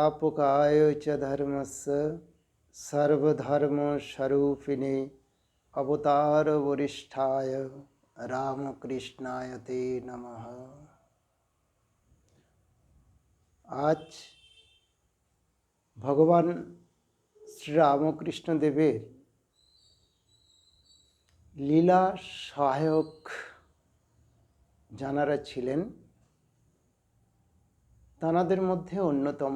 संस्थापकाय च धर्मस्य सर्वधर्मस्वरूपिणे अवतार वरिष्ठाय रामकृष्णाय ते नमः। आज भगवान श्री रामकृष्ण देवेर লীলা সহায়ক যাঁরা ছিলেন তাঁদের মধ্যে অন্যতম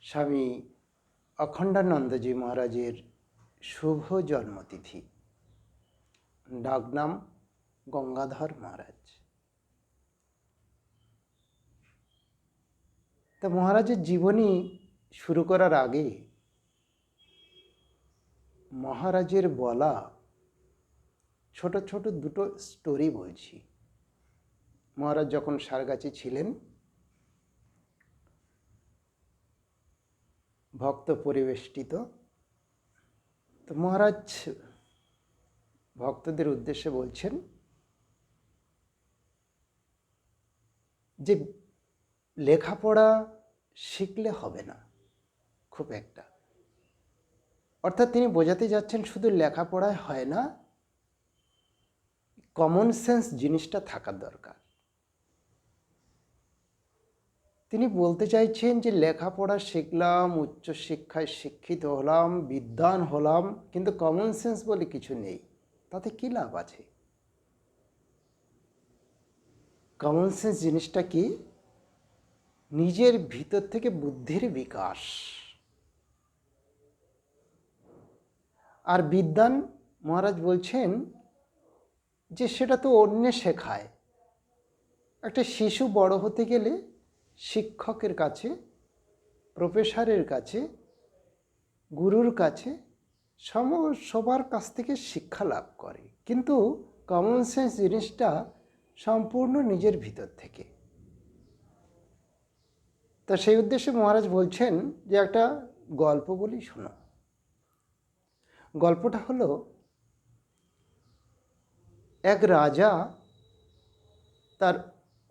স্বামী অখণ্ডানন্দজি মহারাজের শুভ জন্মতিথি। ডাকনাম গঙ্গাধর মহারাজ। তা মহারাজের জীবনী শুরু করার আগে মহারাজের বলা ছোট ছোট দুটো স্টোরি বলছি। মহারাজ যখন সারগাছি ছিলেন, ভক্ত পরিবেষ্টিত, তো মহারাজ ভক্তদের উদ্দেশ্যে বলছেন যে লেখাপড়া শিখলে হবে না খুব একটা। অর্থাৎ তিনি বোঝাতে যাচ্ছেন শুধু লেখাপড়ায় হয় না, কমন সেন্স জিনিসটা থাকার দরকার। তিনি বলতে চাইছেন যে লেখাপড়া শিখলাম, উচ্চশিক্ষায় শিক্ষিত হলাম, বিদ্বান হলাম, কিন্তু কমন সেন্স বলে কিছু নেই, তাতে কী লাভ আছে? কমন সেন্স জিনিসটা কি? নিজের ভিতর থেকে বুদ্ধির বিকাশ। আর বিদ্বান মহারাজ বলছেন যে সেটা তো অন্যে শেখায়। একটা শিশু বড় হতে গেলে শিক্ষকের কাছে, প্রফেসরের কাছে, গুরুর কাছে, সবার কাছ থেকে শিক্ষা লাভ করে, কিন্তু কমন সেন্স জিনিসটা সম্পূর্ণ নিজের ভিতর থেকে। তা সেই উদ্দেশ্যে মহারাজ বলছেন যে একটা গল্প বলি, শোনো। গল্পটা হলো, এক রাজা তার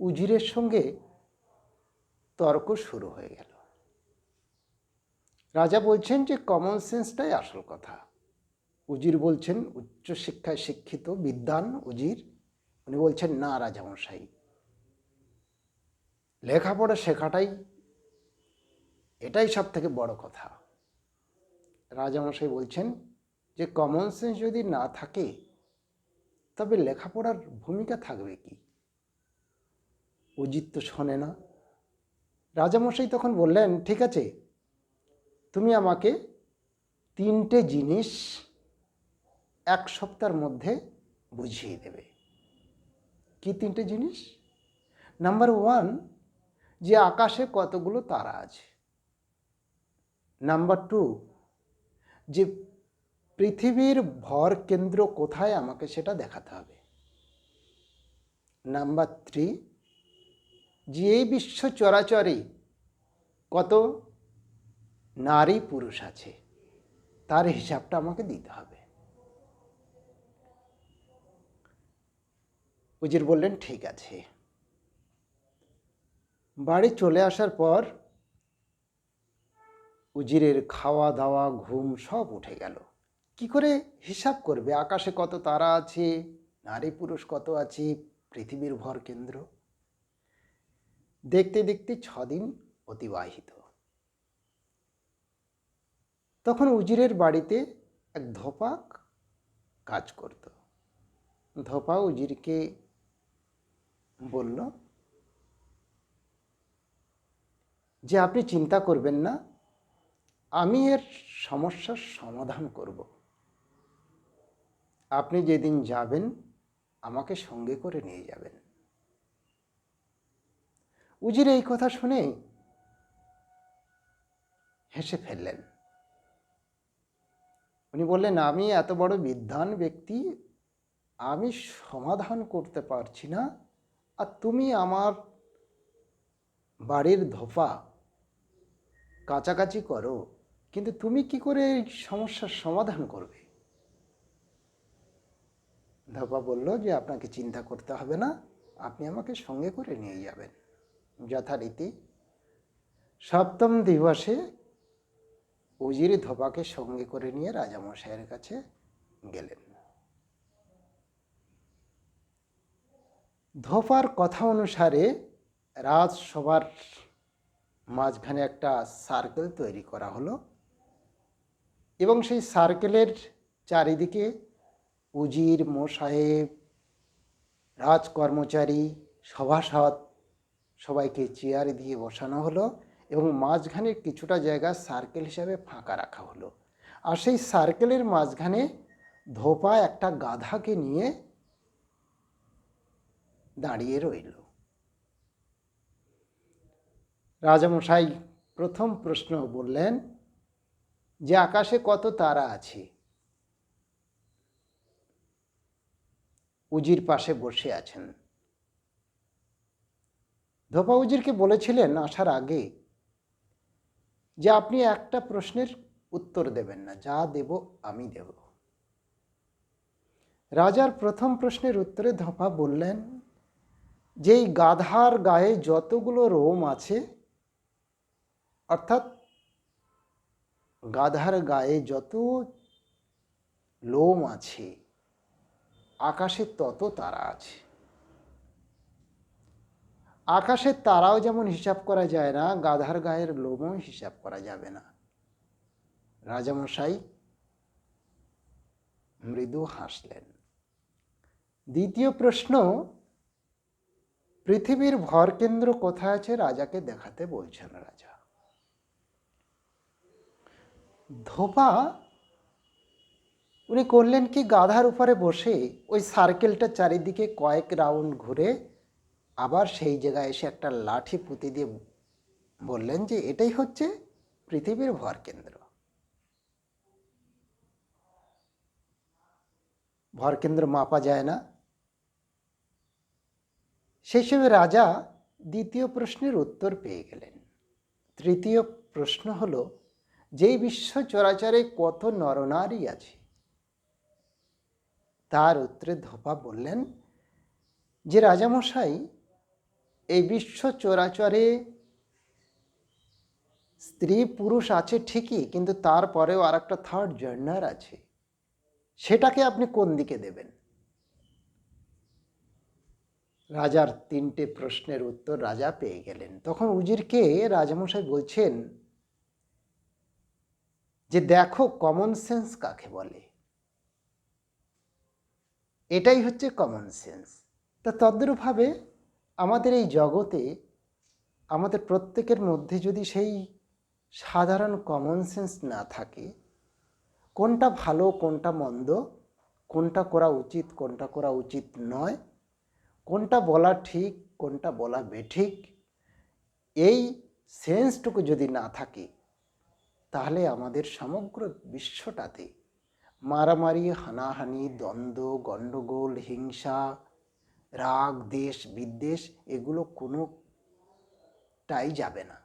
উজিরের সঙ্গে তর্ক শুরু হয়ে গেল। রাজা বলছেন যে কমন সেন্সটাই আসল কথা। উজির বলছেন, উচ্চশিক্ষায় শিক্ষিত বিদ্বান উজির, উনি বলছেন না রাজামশাই, লেখাপড়া শেখাটাই এটাই সব থেকে বড় কথা। রাজামশাই বলছেন যে কমন সেন্স যদি না থাকে তবে লেখাপড়ার ভূমিকা থাকবে কি? উজির তো শোনে না। রাজামশাই তখন বললেন, ঠিক আছে, তুমি আমাকে 3টে জিনিস 1 সপ্তাহের মধ্যে বুঝিয়ে দেবে। কি 3টে জিনিস? নাম্বার 1, যে আকাশে কতগুলো তারা আছে। নাম্বার 2, যে পৃথিবীর ভর কেন্দ্র কোথায়, আমাকে সেটা দেখাতে হবে। নাম্বার 3, যে এই বিশ্ব চরাচরে কত নারী পুরুষ আছে তার হিসাবটা আমাকে দিতে হবে। উজির বললেন ঠিক আছে। বাড়ি চলে আসার পর উজিরের খাওয়া দাওয়া ঘুম সব উঠে গেল। কি করে হিসাব করবে আকাশে কত তারা আছে, নারী পুরুষ কত আছে, পৃথিবীর ভর কেন্দ্র? দেখতে দেখতে 6 দিন অতিবাহিত। তখন উজিরের বাড়িতে এক ধোপা কাজ করত। ধোপা উজিরকে বলল যে আপনি চিন্তা করবেন না, আমি এর সমস্যার সমাধান করব। আপনি যেদিন যাবেন আমাকে সঙ্গে করে নিয়ে যাবেন। উজির এই কথা শুনে হেসে ফেললেন। উনি বললেন, আমি এত বড় বিদ্বান ব্যক্তি, আমি সমাধান করতে পারছি না, আর তুমি আমার বাড়ির ধোপা কাছাকাছি করো, কিন্তু তুমি কি করে এই সমস্যার সমাধান করবে? ধোপা বলল যে আপনাকে চিন্তা করতে হবে না, আপনি আমাকে সঙ্গে করে নিয়ে যাবেন। যথারীতি সপ্তম দিবসে উজির ধোপাকে সঙ্গে করে নিয়ে রাজামশাইয়ের কাছে গেলেন। ধোপার কথা অনুসারে রাজসভার মাঝখানে একটা সার্কেল তৈরি করা হলো এবং সেই সার্কেলের চারিদিকে উজির, মোসাহেব, রাজকর্মচারী, সভাসদ সবাইকে চেয়ার দিয়ে বসানো হলো এবং মাঝখানে কিছুটা জায়গা সার্কেল হিসাবে ফাঁকা রাখা হলো। আর সেই সার্কেলের মাঝখানে ধোপা একটা গাধাকে নিয়ে দাঁড়িয়ে রইল। রাজামশাই প্রথম প্রশ্ন বললেন যে আকাশে কত তারা আছে? উজির পাশে বসে আছেন। ধোপা উজিরকে বলেছিলেন আসার আগে যে আপনি একটা প্রশ্নের উত্তর দেবেন না, যা দেব আমি দেব। রাজার প্রথম প্রশ্নের উত্তরে ধোপা বললেন যে এই গাধার গায়ে যতগুলো রোম আছে, অর্থাৎ গাধার গায়ে যত লোম আছে, আকাশে তত তারা আছে। আকাশের তারাও যেমন হিসাব করা যায় না, গাধার গায়ের লোমও হিসাব করা যাবে না। রাজামশাই মৃদু হাসলেন। দ্বিতীয় প্রশ্ন, পৃথিবীর ভরকেন্দ্র কোথায় আছে রাজাকে দেখাতে বলছেন রাজা। ধোপা উনি করলেন কি, গাধার উপরে বসে ওই সার্কেলটা চারিদিকে কয়েক রাউন্ড ঘুরে আবার সেই জায়গায় এসে একটা লাঠি পুঁতে দিয়ে বললেন যে এটাই হচ্ছে পৃথিবীর ভরকেন্দ্র। ভরকেন্দ্র মাপা যায় না। সেই হিসেবে রাজা দ্বিতীয় প্রশ্নের উত্তর পেয়ে গেলেন। তৃতীয় প্রশ্ন হলো, যেই বিশ্ব চরাচরে কত নরনারী আছে? তার উত্তরে ধোপা বললেন যে রাজামশাই, এই বিশ্ব চরাচরে স্ত্রী পুরুষ আছে ঠিকই, কিন্তু তারপরেও আর একটা থার্ড জেন্ডার আছে, সেটাকে আপনি কোন দিকে দেবেন? রাজার তিনটে প্রশ্নের উত্তর রাজা পেয়ে গেলেন। তখন উজিরকে রাজামশাই বলছেন যে দেখো কমন সেন্স কাকে বলে, এটাই হচ্ছে কমন সেন্স। তা তদ্রূপভাবে আমাদের এই জগতে আমাদের প্রত্যেকের মধ্যে যদি সেই সাধারণ কমন সেন্স না থাকে, কোনটা ভালো কোনটা মন্দ, কোনটা করা উচিত কোনটা করা উচিত নয়, কোনটা বলা ঠিক কোনটা বলা বেঠিক, এই সেন্সটুকু যদি না থাকে, তাহলে আমাদের সমগ্র বিশ্বটাতে মারামারি, হানাহানি, দ্বন্দ্ব, গণ্ডগোল, হিংসা, রাগ, দেশ বিদ্বেষ এগুলো কোনোটাই যাবে না।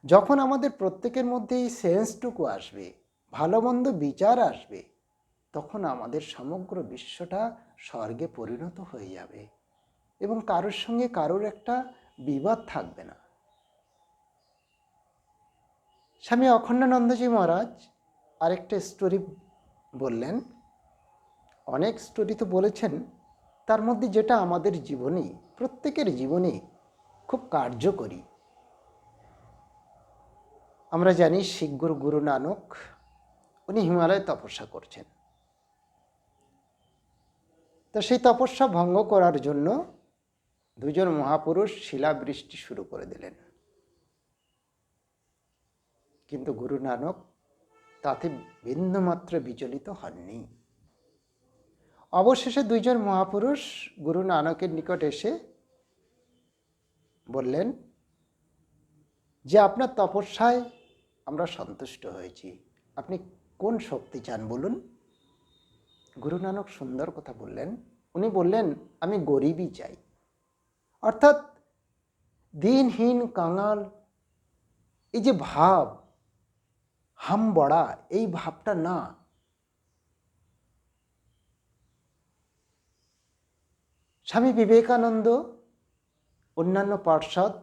যখন আমাদের প্রত্যেকের মধ্যে এই সেন্সটুকু আসবে, ভালো মন্দ বিচার আসবে, তখন আমাদের সমগ্র বিশ্বটা স্বর্গে পরিণত হয়ে যাবে এবং কারোর সঙ্গে কারোর একটা বিবাদ থাকবে না। স্বামী অখণ্ডানন্দজি মহারাজ আরেকটা স্টোরি বললেন। অনেক স্টোরি তো বলেছেন, তার মধ্যে যেটা আমাদের জীবনে, প্রত্যেকের জীবনে খুব কার্যকরী। আমরা জানি শিখ গুরু গুরু নানক, উনি হিমালয়ে তপস্যা করছেন। তো সেই তপস্যা ভঙ্গ করার জন্য দুজন মহাপুরুষ শিলাবৃষ্টি শুরু করে দিলেন, কিন্তু গুরু নানক তাতে বিন্দুমাত্র বিচলিত হননি। অবশেষে দুইজন মহাপুরুষ গুরু নানকের নিকট এসে বললেন যে আপনার তপস্যায় আমরা সন্তুষ্ট হয়েছি, আপনি কোন শক্তি চান বলুন। গুরু নানক সুন্দর কথা বললেন। উনি বললেন আমি গরিবই চাই, অর্থাৎ দিনহীন কাঙাল এই যে ভাব, হাম বড়া, এই ভাবটা না। স্বামী বিবেকানন্দ অন্যান্য পার্ষদ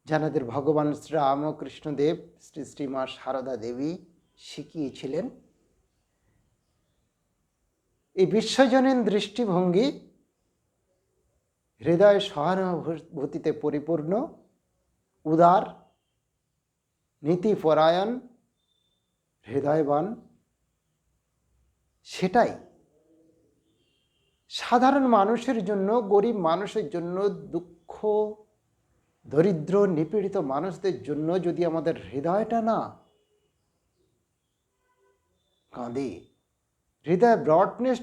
যাদের ভগবান শ্রীরামকৃষ্ণদেব শ্রী শ্রীমা সারদা দেবী শিখিয়েছিলেন, এই বিশ্বজনীন দৃষ্টিভঙ্গি হৃদয় সহানুভূতিতে পরিপূর্ণ, উদার, নীতিপরায়ণ, হৃদয়বান, সেটাই সাধারণ মানুষের জন্য, গরিব মানুষের জন্য, দুঃখ দরিদ্র নিপীড়িত মানুষদের জন্য যদি আমাদের হৃদয়টা না কাঁদে, হৃদয় ব্রডনেস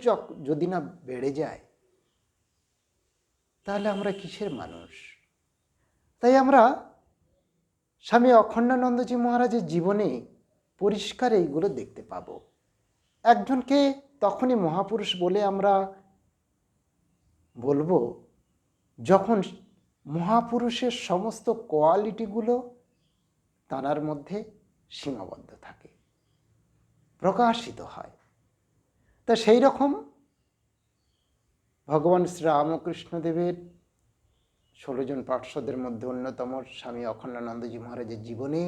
যদি না বেড়ে যায়, তাহলে আমরা কিসের মানুষ? তাই আমরা স্বামী অখণ্ডানন্দজি মহারাজের জীবনে পরিষ্কার এইগুলো দেখতে পাব। একজনকে তখনই মহাপুরুষ বলে আমরা বলবো যখন মহাপুরুষের সমস্ত কোয়ালিটিগুলো তাঁর মধ্যে সীমাবদ্ধ থাকে, প্রকাশিত হয়। তা সেই রকম ভগবান শ্রীরামকৃষ্ণদেবের 16 জন পার্শ্বদের মধ্যে অন্যতম স্বামী অখণ্ডানন্দজি মহারাজের জীবনে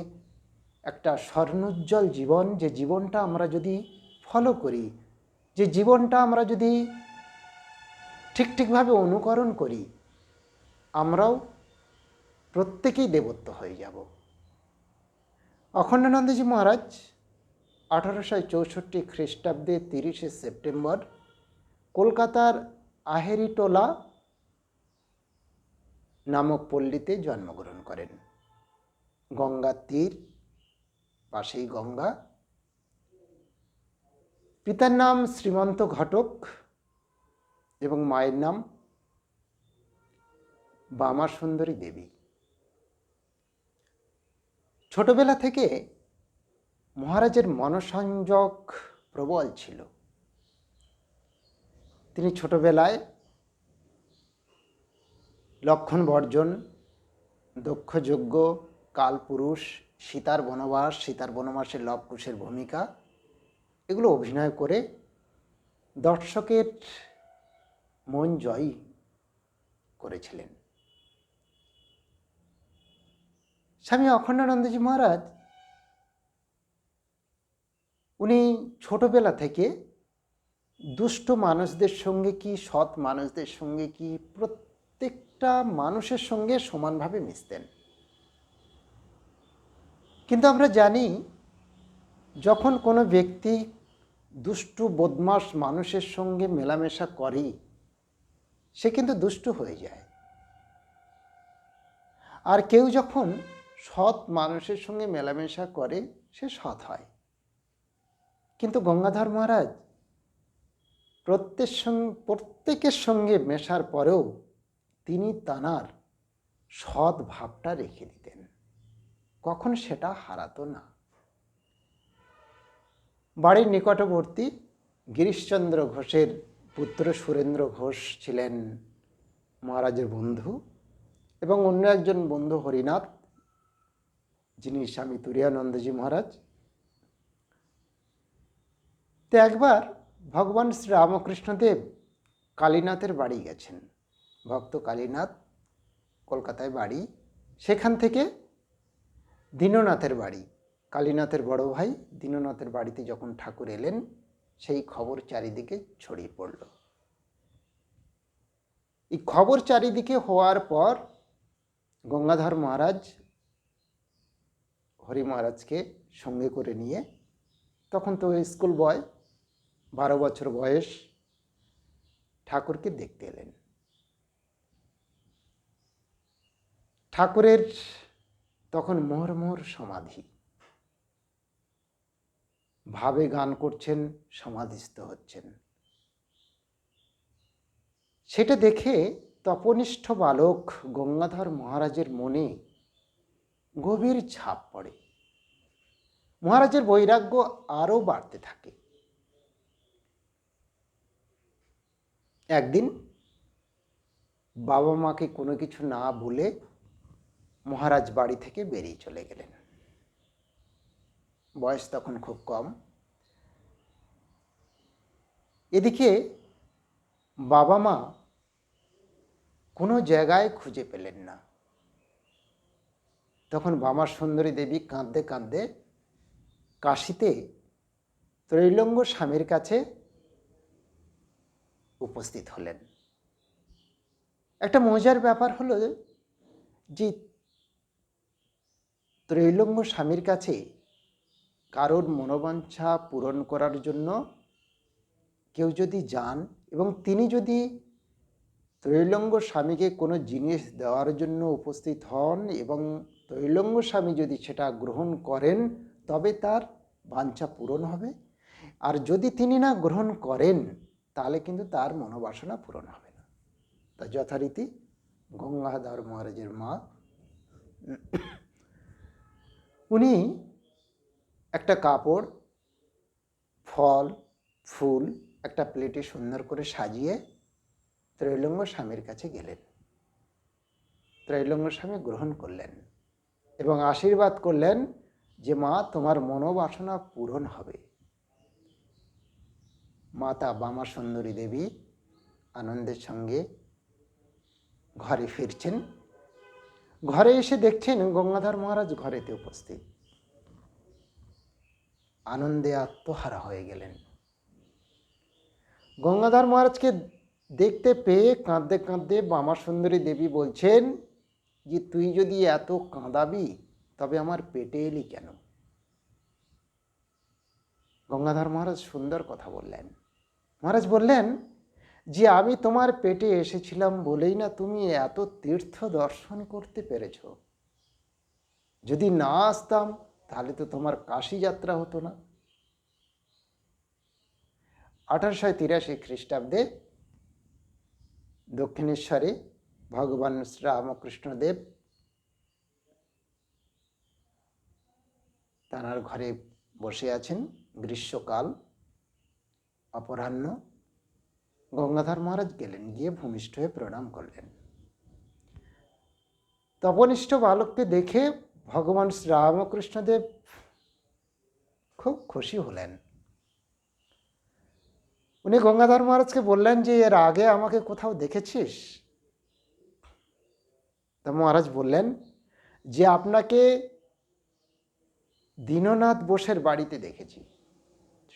একটা স্বর্ণোজ্জ্বল জীবন, যে জীবনটা আমরা যদি ফলো করি, যে জীবনটা আমরা যদি ঠিকভাবে অনুকরণ করি, আমরাও প্রত্যেকেই দেবত্ব হয়ে যাব। অখণ্ডানন্দজি মহারাজ 1864 খ্রিস্টাব্দে 30 সেপ্টেম্বর কলকাতার আহেরিটোলা নামক পল্লীতে জন্মগ্রহণ করেন। গঙ্গার তীর, পাশেই গঙ্গা। পিতার নাম শ্রীমন্ত ঘটক এবং মায়ের নাম বামা সুন্দরী দেবী। ছোটবেলা থেকে মহারাজের মনসংযোগ প্রবল ছিল। তিনি ছোটবেলায় লক্ষণ বর্জন, দক্ষযজ্ঞ, কালপুরুষ, সীতার বনবাস, সীতার বনবাসের লবকুশের ভূমিকা, এগুলো অভিনয় করে দর্শকের মন জয় করেছিলেন। স্বামী অখণ্ডানন্দজি মহারাজ উনি ছোটবেলা থেকে দুষ্ট মানুষদের সঙ্গে কি, সৎ মানুষদের সঙ্গে কি, প্রত্যেকটা মানুষের সঙ্গে সমানভাবে মিশতেন। কিন্তু আমরা জানি যখন কোনো ব্যক্তি দুষ্টু বদমাশ মানুষের সঙ্গে মেলামেশা করে, সে কিন্তু দুষ্টু হয়ে যায়। আর কেউ যখন সৎ মানুষের সঙ্গে মেলামেশা করে, সে সৎ হয়। কিন্তু গঙ্গাধর মহারাজ প্রত্যেকের সঙ্গে মেশার পরেও তিনি তাঁর সৎ ভাবটা রেখে দিতেন, কখন সেটা হারাতো না। বাড়ির নিকটবর্তী গিরিশচন্দ্র ঘোষের পুত্র সুরেন্দ্র ঘোষ ছিলেন মহারাজের বন্ধু, এবং অন্য একজন বন্ধু হরিনাথ, যিনি স্বামী তুরীয়ানন্দজি মহারাজ। তো একবার ভগবান শ্রীরামকৃষ্ণদেব কালীনাথের বাড়ি গেছেন। ভক্ত কালীনাথ, কলকাতায় বাড়ি। সেখান থেকে দীননাথের বাড়ি, কালীনাথের বড় ভাই দীননাথের বাড়িতে যখন ঠাকুর এলেন, সেই খবর চারিদিকে ছড়িয়ে পড়ল। এই খবর চারিদিকে হওয়ার পর গঙ্গাধর মহারাজ হরি মহারাজকে সঙ্গে করে নিয়ে, তখন তো স্কুল বয়, 12 বছর বয়স, ঠাকুরকে দেখতে এলেন। ঠাকুরের তখন মোহর সমাধি, ভাবে গান করছেন, সমাধিস্থ হচ্ছেন। সেটা দেখে তপনিষ্ঠ বালক গঙ্গাধর মহারাজের মনে গভীর ছাপ পড়ে। মহারাজের বৈরাগ্য আরও বাড়তে থাকে। একদিন বাবা মাকে কোনো কিছু না বলে মহারাজ বাড়ি থেকে বেরিয়ে চলে গেলেন। বয়স তখন খুব কম। এদিকে বাবা মা কোনো জায়গায় খুঁজে পেলেন না। তখন বামা সুন্দরী দেবী কাঁদতে কাঁদতে কাশীতে ত্রৈলঙ্গ স্বামীর কাছে উপস্থিত হলেন। একটা মজার ব্যাপার হলো যে ত্রৈলঙ্গ স্বামীর কাছে কারোর মনোবাঞ্ছা পূরণ করার জন্য কেউ যদি যান এবং তিনি যদি ত্রৈলঙ্গ স্বামীকে কোনো জিনিস দেওয়ার জন্য উপস্থিত হন এবং ত্রৈলঙ্গ স্বামী যদি সেটা গ্রহণ করেন তবে তার বাঞ্ছা পূরণ হবে, আর যদি তিনি না গ্রহণ করেন তাহলে কিন্তু তার মনোবাসনা পূরণ হবে না। তা যথারীতি গঙ্গাধর মহারাজের মা উনি একটা কাপড়, ফল, ফুল একটা প্লেটে সুন্দর করে সাজিয়ে ত্রৈলঙ্গ স্বামীর কাছে গেলেন। ত্রৈলঙ্গ স্বামী গ্রহণ করলেন এবং আশীর্বাদ করলেন যে মা, তোমার মনোবাসনা পূরণ হবে। মাতা বামা সুন্দরী দেবী আনন্দের সঙ্গে ঘরে ফিরছেন। ঘরে এসে দেখছেন গঙ্গাধর মহারাজ ঘরেতে উপস্থিত। আনন্দে আত্মহারা হয়ে গেলেন। গঙ্গাধর মহারাজকে দেখতে পেয়ে কাঁদতে কাঁদতে বামা সুন্দরী দেবী বলছেন যে তুই যদি এত কাঁদাবি তবে আমার পেটে এলি কেন? গঙ্গাধর মহারাজ সুন্দর কথা বললেন। মহারাজ বললেন যে আমি তোমার পেটে এসেছিলাম বলেই না তুমি এত তীর্থ দর্শন করতে পেরেছ। যদি না আসতাম তাহলে তো তোমার কাশী যাত্রা হতো না। 1883 খ্রিস্টাব্দে দক্ষিণেশ্বরে ভগবান শ্রীরামকৃষ্ণদেব তাঁর ঘরে বসে আছেন। গ্রীষ্মকাল, অপরাহ্ন। গঙ্গাধর মহারাজ গেলেন, গিয়ে ভূমিষ্ঠ হয়ে প্রণাম করলেন। তপনিষ্ঠ বালককে দেখে ভগবান শ্রীরামকৃষ্ণদেব খুব খুশি হলেন। উনি গঙ্গাধর মহারাজকে বললেন যে এর আগে আমাকে কোথাও দেখেছিস? তা মহারাজ বললেন যে আপনাকে দীননাথ বোসের বাড়িতে দেখেছি,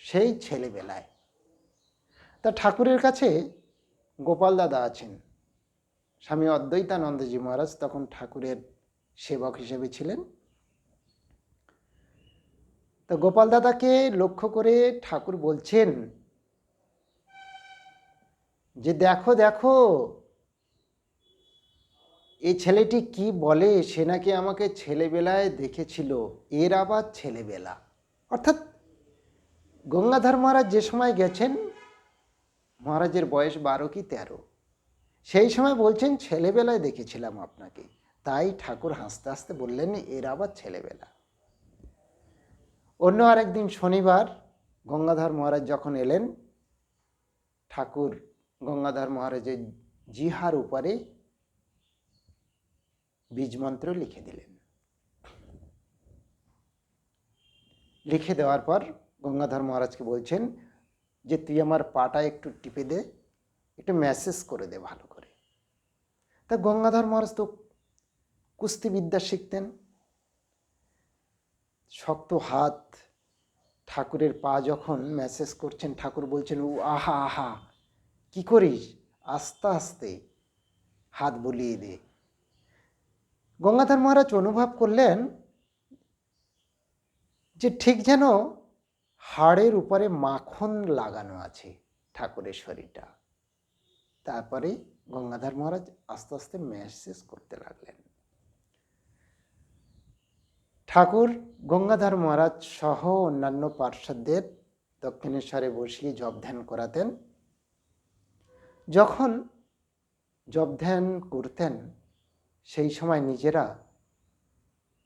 সেই ছেলেবেলায়। তা ঠাকুরের কাছে গোপাল দাদা আছেন। স্বামী অদ্বৈতানন্দজি মহারাজ তখন ঠাকুরের সেবক হিসেবে ছিলেন। তো গোপাল দাদাকে লক্ষ্য করে ঠাকুর বলছেন যে দেখো দেখো এই ছেলেটি কি বলে, সে নাকি আমাকে ছেলেবেলায় দেখেছিল, এর আবার ছেলেবেলা। অর্থাৎ গঙ্গাধর মহারাজ যে সময় গেছেন মহারাজের বয়স 12 কি 13, সেই সময় বলছেন ছেলেবেলায় দেখেছিলাম আপনাকে। তাই ঠাকুর হাসতে হাসতে বললেন এর আবার ছেলেবেলা। অন্য আরেকদিন শনিবার গঙ্গাধর মহারাজ যখন এলেন, ঠাকুর গঙ্গাধর মহারাজের জিহার উপরে বীজমন্ত্র লিখে দিলেন। লিখে দেওয়ার পর গঙ্গাধর মহারাজকে বলছেন যে তুই আমার পাটা একটু টিপে দে, একটু ম্যাসেজ করে দে ভালো করে। তা গঙ্গাধর মহারাজ তো কুস্তিবিদ্যা শিখতেন। শক্ত হাত ঠাকুরের পা যখন ম্যাসেজ করছেন, ঠাকুর বলছেন ও আহা আহা কি করিস, আস্তে আস্তে হাত বুলিয়ে দে। গঙ্গাধর মহারাজ অনুভব করলেন যে ঠিক যেন হাড়ের উপরে মাখন লাগানো আছে ঠাকুরের শরীরটা। তারপরে গঙ্গাধর মহারাজ আস্তে আস্তে ম্যাসেজ করতে লাগলেন। ঠাকুর গঙ্গাধর মহারাজ সহ অন্যান্য পার্শ্বদের দক্ষিণেশ্বরে বসিয়ে জপ ধ্যান করাতেন। যখন জপ ধ্যান করতেন সেই সময় নিজেরা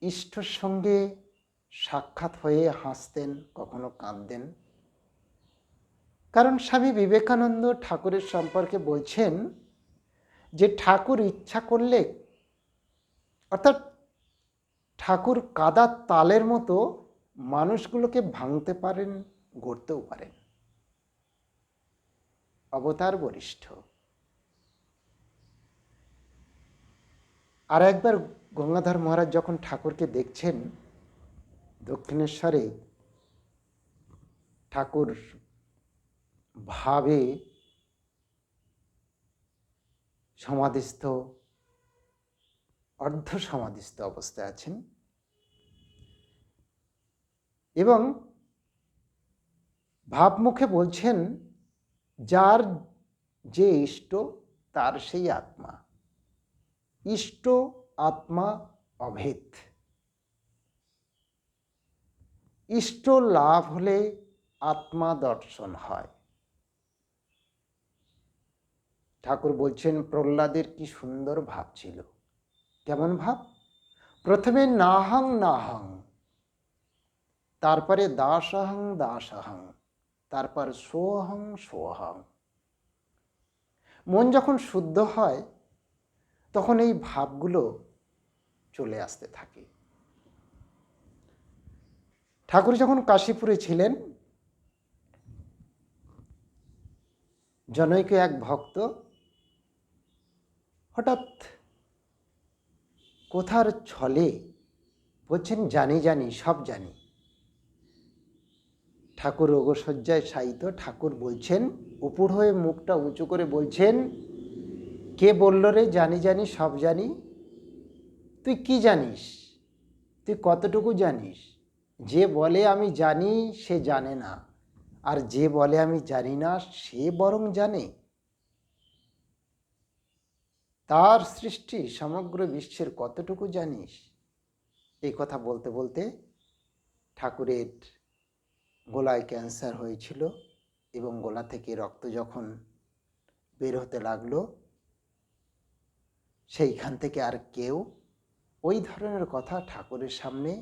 ইষ্টর সঙ্গে সাক্ষাৎ হয়ে হাসতেন, কখনো কাঁদতেন। কারণ স্বামী বিবেকানন্দ ঠাকুরের সম্পর্কে বলছেন যে ঠাকুর ইচ্ছা করলে, অর্থাৎ ঠাকুর কাদার তালের মতো মানুষগুলোকে ভাঙতে পারেন, গড়তেও পারেন। অবতার বরিষ্ঠ। আর একবার গঙ্গাধর মহারাজ যখন ঠাকুরকে দেখছেন দক্ষিণেশ্বরে, ঠাকুর ভাবে সমাধিস্থ, অর্ধ সমাধিস্থ অবস্থায় আছেন এবং ভাবমুখে বলছেন, যার যে ইষ্ট তার সেই আত্মা, ইষ্ট আত্মা অভেদ। ইষ্ট লাভ হলে আত্মা দর্শন হয়। ঠাকুর বলছেন প্রহ্লাদের কি সুন্দর ভাব ছিল। কেমন ভাব? প্রথমে নাহং নাহং, তারপরে দাসহং দাসহং, তারপর সোহং সোহং। মন যখন শুদ্ধ হয় তখন এই ভাবগুলো চলে আসতে থাকে। ঠাকুর যখন কাশীপুরে ছিলেন, জনৈক এক ভক্ত হঠাৎ কোথার ছলে বলছেন, জানি জানি সব জানি। ঠাকুর রোগশয্যায় শায়িত, ঠাকুর বলছেন, উপুড় হয়ে মুখটা উঁচু করে বলছেন, কে বলল রে জানি জানি সব জানি? তুই কি জানিস? তুই কতটুকু জানিস? যে বলে আমি জানি সে জানে না, আর যে বলে আমি জানি না সে বরং জানে। তার সৃষ্টি সমগ্র বিশ্বের কতটুকু জানিস? এই কথা বলতে বলতে ঠাকুরের গলায় ক্যান্সার হয়েছিল এবং গলা থেকে রক্ত যখন বের হতে লাগলো, সেইখান থেকে আর কেউ ওই ধরনের কথা ঠাকুরের সামনে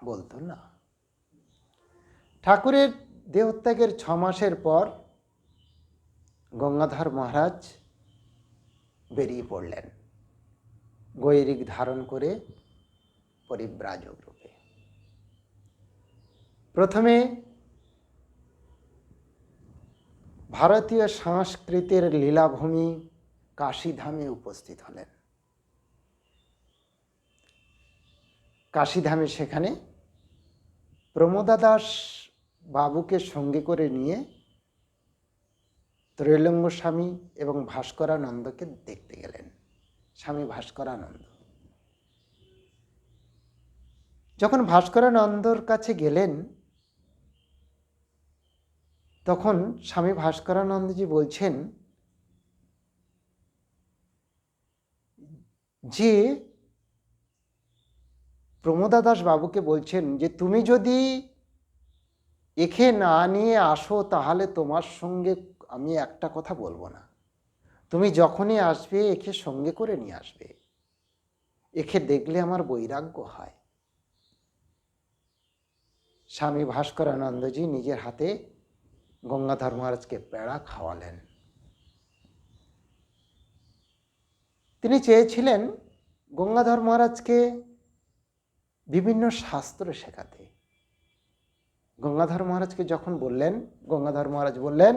বলতো না। ঠাকুরের দেহত্যাগের 6 মাসের পর গঙ্গাধর মহারাজ বেরিয়ে পড়লেন গৈরিক ধারণ করে পরিব্রাজক রূপে। প্রথমে ভারতীয় সংস্কৃতির লীলাভূমি কাশীধামে উপস্থিত হলেন। কাশীধামে সেখানে প্রমোদা দাস বাবুকে সঙ্গে করে নিয়ে ত্রৈলঙ্গ স্বামী এবং ভাস্করানন্দকে দেখতে গেলেন। স্বামী ভাস্করানন্দ যখন ভাস্করানন্দর কাছে গেলেন, তখন স্বামী ভাস্করানন্দজি বলছেন যে, প্রমোদা দাস বাবুকে বলছেন যে, তুমি যদি একে না নিয়ে আসো তাহলে তোমার সঙ্গে আমি একটা কথা বলবো না। তুমি যখনই আসবে একে সঙ্গে করে নিয়ে আসবে, একে দেখলে আমার বৈরাগ্য হয়। স্বামী ভাস্করানন্দজি নিজের হাতে গঙ্গাধর মহারাজকে পেড়া খাওয়ালেন। তিনি চেয়েছিলেন গঙ্গাধর মহারাজকে বিভিন্ন শাস্ত্র শেখাতে। গঙ্গাধর মহারাজকে যখন বললেন, গঙ্গাধর মহারাজ বললেন,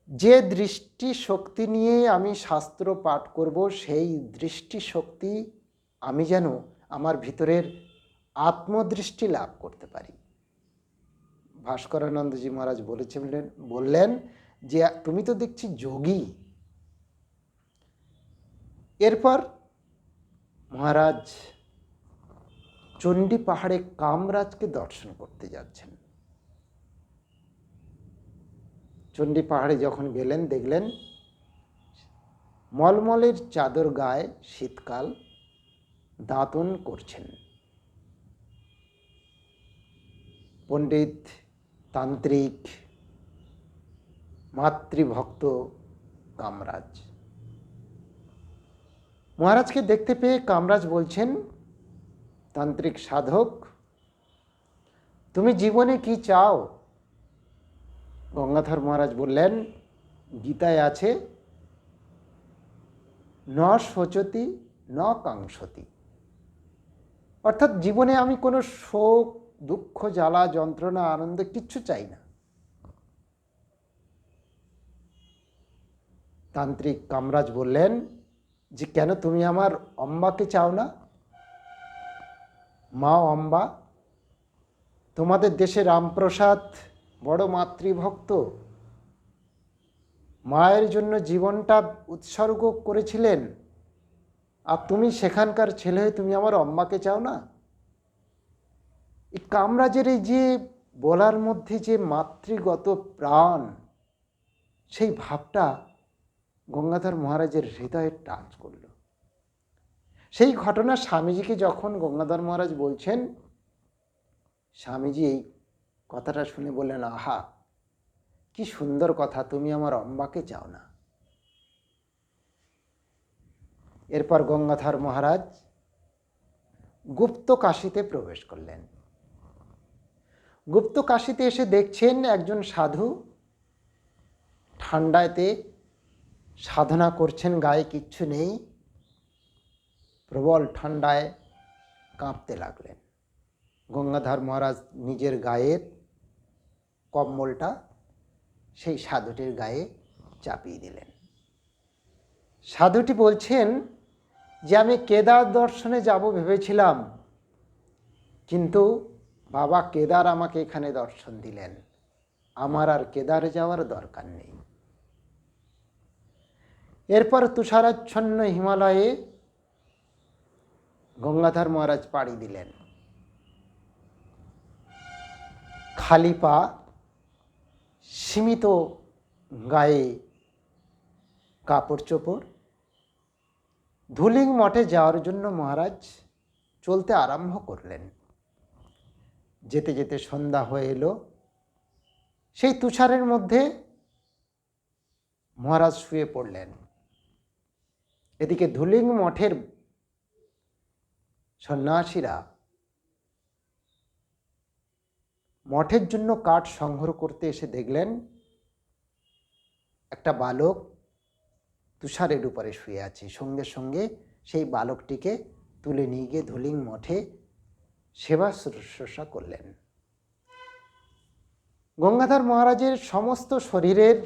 যে দৃষ্টি শক্তি নিয়ে আমি শাস্ত্র পাঠ করব, সেই দৃষ্টি শক্তি আমি যেন আমার ভিতরের আত্মদৃষ্টি লাভ করতে পারি। ভাস্করানন্দজি মহারাজ বললেন যে, তুমি তো দেখছি যোগী। এরপর মহারাজ চণ্ডী পাহাড়ে কামরাজকে দর্শন করতে যাচ্ছেন। চণ্ডী পাহাড়ে যখন গেলেন, দেখলেন মলমলের চাদর গায়ে, শীতকাল, দাঁতন করছেন পণ্ডিত, তান্ত্রিক, মাতৃভক্ত কামরাজ। মহারাজকে দেখতে পেয়ে কামরাজ বলছেন, তান্ত্রিক সাধক, তুমি জীবনে কি চাও? গঙ্গাধর মহারাজ বললেন, গীতায় আছে, ন শোচতি ন কাঙ্ক্ষতি। অর্থাৎ জীবনে আমি কোনো শোক, দুঃখ, জ্বালা, যন্ত্রণা, আনন্দ কিচ্ছু চাই না। তান্ত্রিক কামরাজ বললেন, যে কেন তুমি আমার অম্বাকে চাও না? মা অম্বা, তোমাদের দেশে রামপ্রসাদ বড় মাতৃভক্ত, মায়ের জন্য জীবনটা উৎসর্গ করেছিলেন, আর তুমি সেখানকার ছেলে হয়ে তুমি আমার অম্বাকে চাও না? এই কামরাজের এই যে বলার মধ্যে যে মাতৃগত প্রাণ, সেই ভাবটা গঙ্গাধর মহারাজের হৃদয়ে টাচ করল। সেই ঘটনা স্বামীজিকে যখন গঙ্গাধর মহারাজ বলছেন, স্বামীজি এই কথাটা শুনে বললেন, আহা কি সুন্দর কথা, তুমি আমার অম্বাকে চাও না। এরপর গঙ্গাধর মহারাজ গুপ্ত কাশীতে প্রবেশ করলেন। গুপ্ত কাশীতে এসে দেখছেন একজন সাধু ঠান্ডাতে সাধনা করছেন, গায়ে কিচ্ছু নেই, প্রবল ঠান্ডায় কাঁপতে লাগলেন। গঙ্গাধর মহারাজ নিজের গায়ের কম্বলটা সেই সাধুটির গায়ে চাপিয়ে দিলেন। সাধুটি বলছেন যে আমি কেদার দর্শনে যাব ভেবেছিলাম, কিন্তু বাবা কেদার আমাকে এখানে দর্শন দিলেন, আমার আর কেদারে যাওয়ার দরকার নেই। এরপর তুষারাচ্ছন্ন হিমালয়ে গঙ্গাধর মহারাজ পাড়ি দিলেন। খালি পা, সীমিত গায়ে কাপড় চোপড়, ধুলিং মঠে যাওয়ার জন্য মহারাজ চলতে আরম্ভ করলেন। যেতে যেতে সন্ধ্যা হয়ে এলো। সেই তুষারের মধ্যে মহারাজ শুয়ে পড়লেন। এদিকে ধুলিং মঠের সন্ন্যাসীরা মঠের জন্য কাঠ সংগ্রহ করতে এসে দেখলেন একটা বালক তুষারের উপরে শুয়ে আছে। সঙ্গে সঙ্গে সেই বালকটিকে তুলে নিয়ে গিয়ে ধুলিং মঠে সেবা শুশ্রূষা করলেন। গঙ্গাধর মহারাজের সমস্ত শরীরের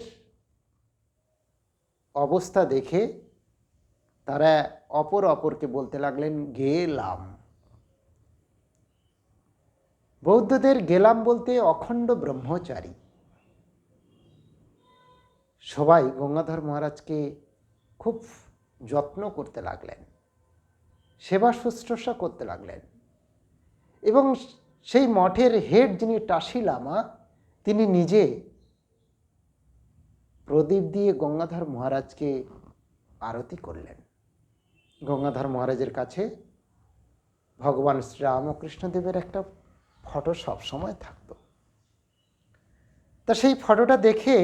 অবস্থা দেখে তারা অপরকে বলতে লাগলেন গেলাম। বৌদ্ধদের গেলাম বলতে অখণ্ড ব্রহ্মচারী। সবাই গঙ্গাধর মহারাজকে খুব যত্ন করতে লাগলেন, সেবা শুশ্রূষা করতে লাগলেন। এবং সেই মঠের হেড যিনি টাসি লামা, তিনি নিজে প্রদীপ দিয়ে গঙ্গাধর মহারাজকে আরতি করলেন। গঙ্গাধর মহারাজের কাছে ভগবান শ্রীরামকৃষ্ণদেবের একটা ফটো সবসময় থাকতো। তা সেই ফটোটা দেখে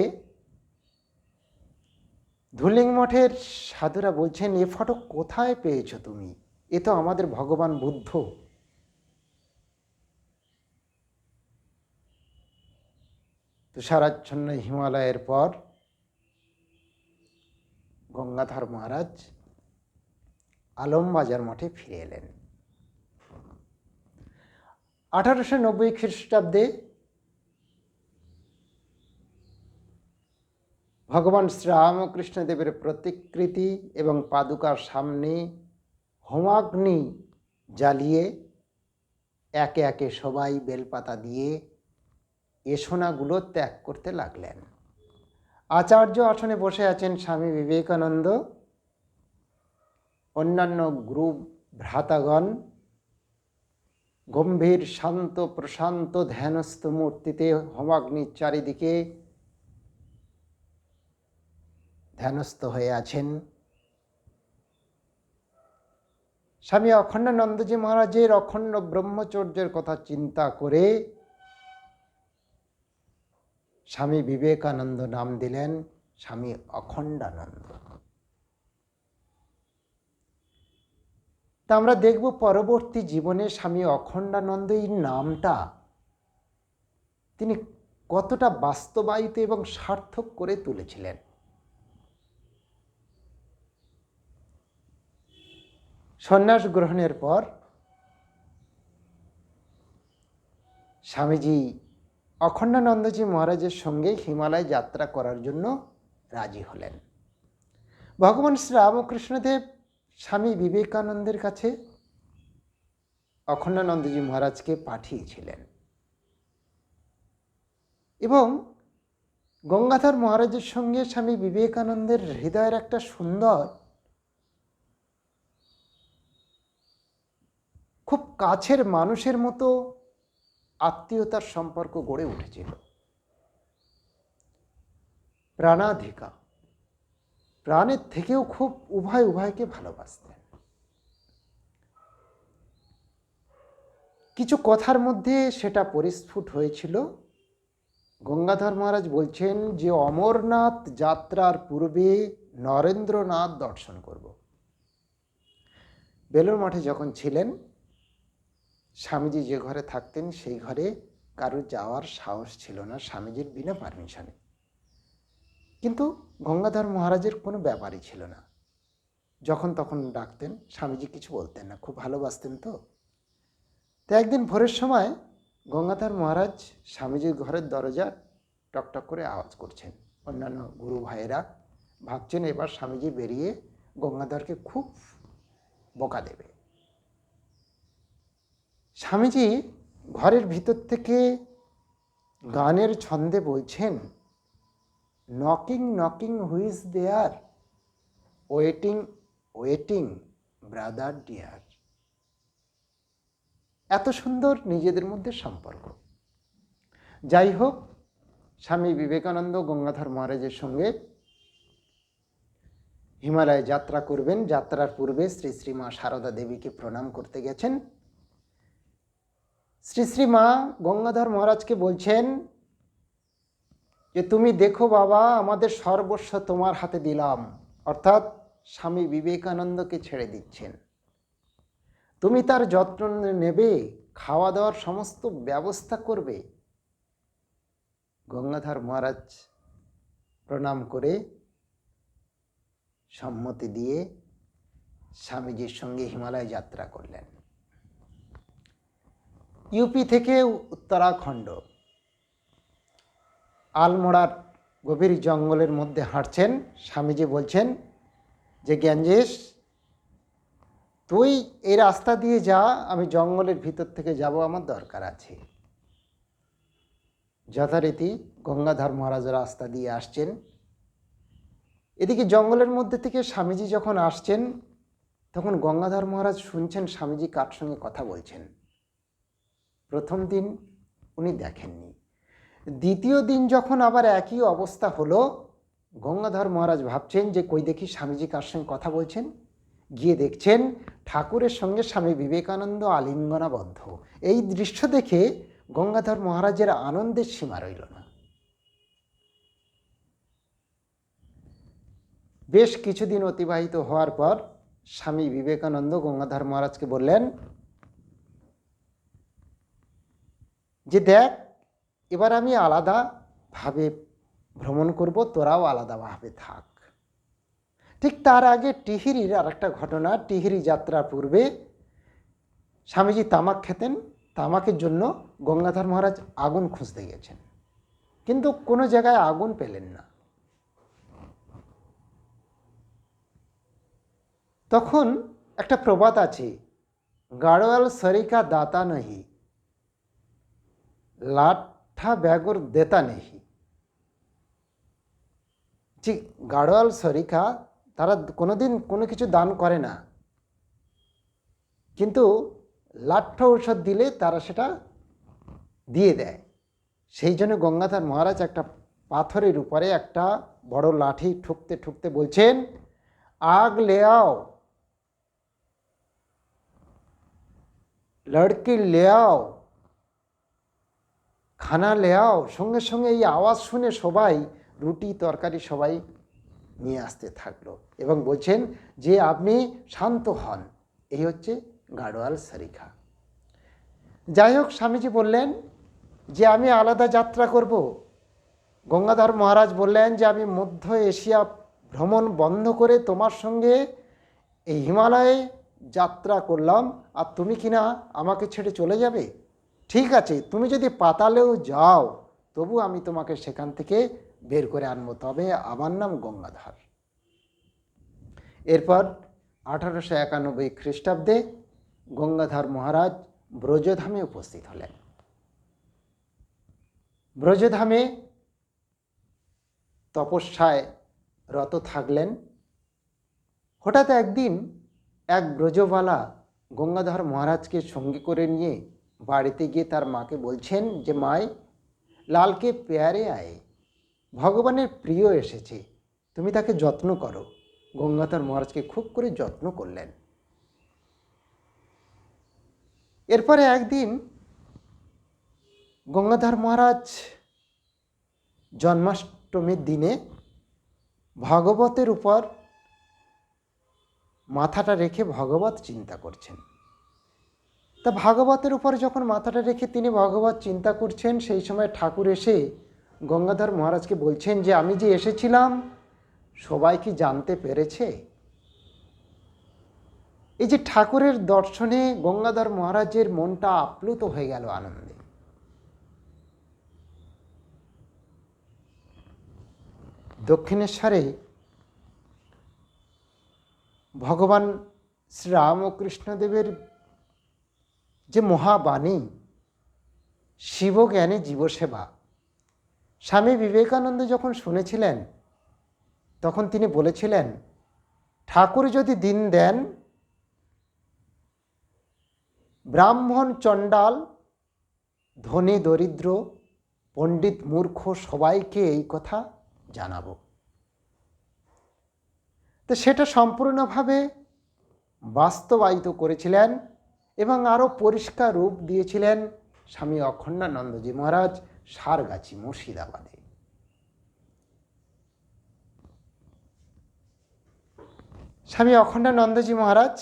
ধুলিং মঠের সাধুরা বলছেন, এ ফটো কোথায় পেয়েছো তুমি? এ তো আমাদের ভগবান বুদ্ধ। তুষারাচ্ছন্ন হিমালয়ের পর গঙ্গাধর মহারাজ আলমবাজার মঠে ফিরে এলেন। 1890 খ্রিস্টাব্দে ভগবান শ্রীরামকৃষ্ণদেবের প্রতিকৃতি এবং পাদুকার সামনে হোমাগ্নি জ্বালিয়ে একে একে সবাই বেলপাতা দিয়ে এসোনাগুলো ত্যাগ করতে লাগলেন। আচার্য আসনে বসে আছেন স্বামী বিবেকানন্দ, অন্যান্য গুরু ভ্রাতাগণ গম্ভীর শান্ত প্রশান্ত ধ্যানস্থ মূর্তিতে হোমাগ্নির চারিদিকে ধ্যানস্থ হয়ে আছেন। স্বামী অখণ্ডানন্দজি মহারাজের অখণ্ড ব্রহ্মচর্যের কথা চিন্তা করে স্বামী বিবেকানন্দ নাম দিলেন স্বামী অখণ্ডানন্দ। তা আমরা দেখব পরবর্তী জীবনে স্বামী অখণ্ডানন্দ এই নামটা তিনি কতটা বাস্তবায়িত এবং সার্থক করে তুলেছিলেন। সন্ন্যাস গ্রহণের পর স্বামীজি অখণ্ডানন্দজি মহারাজের সঙ্গে হিমালয় যাত্রা করার জন্য রাজি হলেন। ভগবান শ্রীরামকৃষ্ণদেব স্বামী বিবেকানন্দের কাছে অখণ্ডানন্দজি মহারাজকে পাঠিয়েছিলেন এবং গঙ্গাধর মহারাজের সঙ্গে স্বামী বিবেকানন্দের হৃদয়ের একটা সুন্দর, খুব কাছের মানুষের মতো আত্মীয়তার সম্পর্ক গড়ে উঠেছিল। প্রাণাধিকা, প্রাণের থেকেও খুব উভয়কে ভালোবাসতেন। কিছু কথার মধ্যে সেটা পরিস্ফুট হয়েছিল। গঙ্গাধর মহারাজ বলছেন যে অমরনাথ যাত্রার পূর্বে নরেন্দ্রনাথ দর্শন করব। বেলুড় মঠে যখন ছিলেন, স্বামীজি যে ঘরে থাকতেন সেই ঘরে কারোর যাওয়ার সাহস ছিল না স্বামীজির বিনা পারমিশনে। কিন্তু গঙ্গাধর মহারাজের কোনো ব্যাপারই ছিল না, যখন তখন ডাকতেন, স্বামীজি কিছু বলতেন না, খুব ভালোবাসতেন তো। একদিন ভোরের সময় গঙ্গাধর মহারাজ স্বামীজির ঘরের দরজা টকটক করে আওয়াজ করছেন। অন্যান্য গুরু ভাইয়েরা ভাবছেন এবার স্বামীজি বেরিয়ে গঙ্গাধরকে খুব বকা দেবে। স্বামীজি ঘরের ভিতর থেকে গানের ছন্দে বলছেন, নকিং নকিং হুইজ দেয়ার, ওয়েটিং ওয়েটিং ব্রাদার ডিয়ার। এত সুন্দর নিজেদের মধ্যে সম্পর্ক। যাই হোক, স্বামী বিবেকানন্দ গঙ্গাধর মহারাজের সঙ্গে হিমালয়ে যাত্রা করবেন। যাত্রার পূর্বে শ্রী শ্রী মা সারদা দেবীকে প্রণাম করতে গেছেন। শ্রী শ্রী মা গঙ্গাধর মহারাজকে বলছেন যে তুমি দেখো বাবা, আমাদের সর্বস্ব তোমার হাতে দিলাম, অর্থাৎ স্বামী বিবেকানন্দকে ছেড়ে দিচ্ছেন। তুমি তার যত্ন নেবে, খাওয়া দাওয়ার সমস্ত ব্যবস্থা করবে। গঙ্গাধর মহারাজ প্রণাম করে সম্মতি দিয়ে স্বামীজির সঙ্গে হিমালয় যাত্রা করলেন। ইউপি থেকে উত্তরাখণ্ড আলমোড়ার গভীর জঙ্গলের মধ্যে হাঁটছেন। স্বামীজি বলছেন যে জ্ঞানজেশ, তুই এই রাস্তা দিয়ে যা, আমি জঙ্গলের ভিতর থেকে যাব, আমার দরকার আছে। যথারীতি গঙ্গাধর মহারাজ রাস্তা দিয়ে আসছেন। এদিকে জঙ্গলের মধ্যে থেকে স্বামীজি যখন আসছেন, তখন গঙ্গাধর মহারাজ শুনছেন স্বামীজি কার সঙ্গে কথা বলছেন। প্রথম দিন উনি দেখেননি। দ্বিতীয় দিন যখন আবার একই অবস্থা হলো, গঙ্গাধর মহারাজ ভাবছেন যে কই দেখি স্বামীজি কার সঙ্গে কথা বলছেন। গিয়ে দেখছেন ঠাকুরের সঙ্গে স্বামী বিবেকানন্দ আলিঙ্গনাবদ্ধ। এই দৃশ্য দেখে গঙ্গাধর মহারাজের আনন্দের সীমা রইল না। বেশ কিছুদিন অতিবাহিত হওয়ার পর স্বামী বিবেকানন্দ গঙ্গাধর মহারাজকে বললেন যে দেখ, এবার আমি আলাদাভাবে ভ্রমণ করব, তোরাও আলাদাভাবে থাক। ঠিক তার আগে টিহিরির আর একটা ঘটনা। টিহিরি যাত্রার পূর্বে স্বামীজি তামাক খেতেন। তামাকের জন্য গঙ্গাধর মহারাজ আগুন খুঁজতে গেছেন, কিন্তু কোনো জায়গায় আগুন পেলেন না। তখন একটা প্রবাদ আছে, গাড়োয়াল সরিকা দাতা নহি, লাঠা ব্যাগর দেতা নেহি। যে গাড়োয়াল সরিকা, তারা কোনোদিন কোনো কিছু দান করে না, কিন্তু লাঠা ঔষধ দিলে তারা সেটা দিয়ে দেয়। সেই জন্য গঙ্গাধর মহারাজ একটা পাথরের উপরে একটা বড় লাঠি ঠুকতে ঠুকতে বলছেন, আগ ले आओ, লড়কি ले आओ, খানা ले आओ। সঙ্গে সঙ্গে এই আওয়াজ শুনে সবাই রুটি তরকারি সবাই নিয়ে আসতে থাকলো এবং বলছেন যে আপনি শান্ত হন। এই হচ্ছে গাড়োয়াল সরিখা। যাই হোক, স্বামীজি বললেন যে আমি আলাদা যাত্রা করব। গঙ্গাধর মহারাজ বললেন যে আমি মধ্য এশিয়া ভ্রমণ বন্ধ করে তোমার সঙ্গে এই হিমালয়ে যাত্রা করলাম, আর তুমি কিনা আমাকে ছেড়ে চলে যাবে? ঠিক আছে, তুমি যদি পাতালেও যাও তবু আমি তোমাকে সেখান থেকে বের করে আনবো, তবে আমার নাম গঙ্গাধর। এরপর 1891 খ্রিস্টাব্দে গঙ্গাধর মহারাজ ব্রজধামে উপস্থিত হলেন। ব্রজধামে তপস্যায় রত থাকলেন। হঠাৎ একদিন এক ব্রজবালা গঙ্গাধর মহারাজকে সঙ্গে করে নিয়ে বাড়িতে গিয়ে তার মাকে বলছেন যে মায়, লালকে প্যারে আয়ে, ভগবানের প্রিয় এসেছে, তুমি তাকে যত্ন করো। গঙ্গাধর মহারাজকে খুব করে যত্ন করলেন। এরপরে একদিন গঙ্গাধর মহারাজ জন্মাষ্টমীর দিনে ভাগবতের উপর মাথাটা রেখে ভগবত চিন্তা করছেন। তা ভাগবতের উপর যখন মাথাটা রেখে তিনি ভগবত চিন্তা করছেন, সেই সময় ঠাকুর এসে গঙ্গাধর মহারাজকে বলছেন যে আমি যে এসেছিলাম সবাই কি জানতে পেরেছে? এই যে ঠাকুরের দর্শনে গঙ্গাধর মহারাজের মনটা আপ্লুত হয়ে গেল আনন্দে। দক্ষিণেশ্বরে ভগবান শ্রীরামকৃষ্ণদেবের যে মহাবাণী শিবজ্ঞানে জীবসেবা, স্বামী বিবেকানন্দ যখন শুনেছিলেন তখন তিনি বলেছিলেন, ঠাকুর যদি দিন দেন, ব্রাহ্মণ চণ্ডাল ধনী দরিদ্র পণ্ডিত মূর্খ সবাইকে এই কথা জানাবো। তো সেটা সম্পূর্ণভাবে বাস্তবায়িত করেছিলেন এবং আরও পরিষ্কার রূপ দিয়েছিলেন স্বামী অখণ্ডানন্দজি মহারাজ সারগাছি, মুর্শিদাবাদে। স্বামী অখণ্ডানন্দজি মহারাজ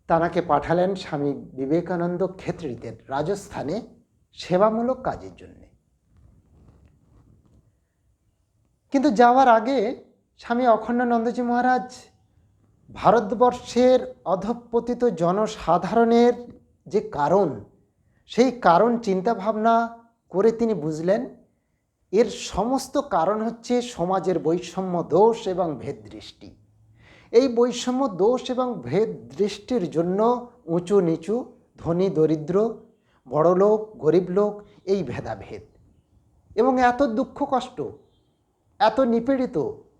তাঁকে পাঠালেন স্বামী বিবেকানন্দ ক্ষেত্রীদের রাজস্থানে সেবামূলক কাজের জন্য। কিন্তু যাওয়ার আগে স্বামী অখণ্ডানন্দজি মহারাজ ভারতবর্ষের অধঃপতিত জনসাধারণের যে কারণ, সেই কারণ চিন্তা ভাবনা করে তিনি বুঝলেন এর সমস্ত কারণ হচ্ছে সমাজের বৈষম্য দোষ এবং ভেদ দৃষ্টি। এই বৈষম্য দোষ এবং ভেদ দৃষ্টির জন্য উঁচু নিচু, ধনী দরিদ্র, বড়লোক গরিব লোক, এই ভেদাভেদ এবং এত দুঃখ কষ্ট, এত নিপীড়িত,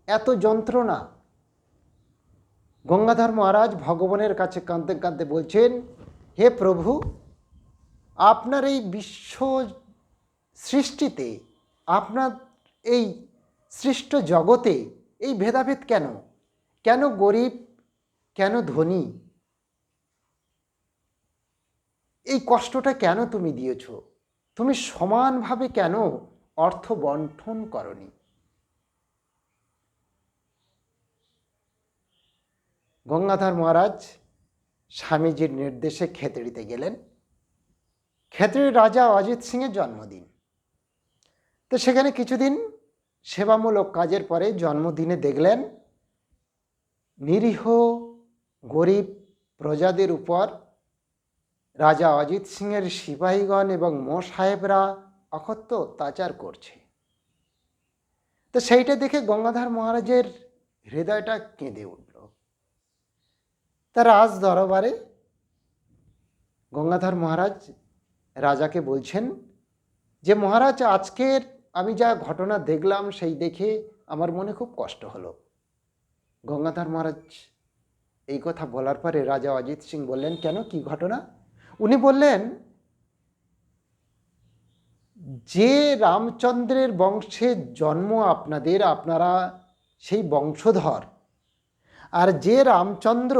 এত যন্ত্রণা। গঙ্গাধর মহারাজ ভগবানের কাছে কাঁদতে কাঁদতে বলছেন, হে প্রভু, আপনার এই বিশ্ব সৃষ্টিতে, আপনার এই সৃষ্ট জগতে এই ভেদাভেদ কেন? কেন গরিব, কেন ধনী? এই কষ্টটা কেন তুমি দিয়েছ? তুমি সমানভাবে কেন অর্থ বন্টন করনি? গঙ্গাধর মহারাজ স্বামীজির নির্দেশে খেতড়িতে গেলেন। খেতড়ির রাজা অজিত সিংয়ের জন্মদিন। তো সেখানে কিছুদিন সেবামূলক কাজের পরে জন্মদিনে দেখলেন নিরীহ গরিব প্রজাদের উপর রাজা অজিত সিংয়ের সিপাহীগণ এবং মোসাহেবরা অকথ্য অত্যাচার করছে। তো সেইটা দেখে গঙ্গাধর মহারাজের হৃদয়টা কেঁদে উঠল। তার রাজ দরবারে গঙ্গাধর মহারাজ রাজাকে বলছেন যে মহারাজ, আজকের আমি যা ঘটনা দেখলাম সেই দেখে আমার মনে খুব কষ্ট হলো। গঙ্গাধর মহারাজ এই কথা বলার পরে রাজা অজিত সিং বললেন, কেন, কি ঘটনা? উনি বললেন, যে রামচন্দ্রের বংশে জন্ম আপনাদের, আপনারা সেই বংশধর, আর যে রামচন্দ্র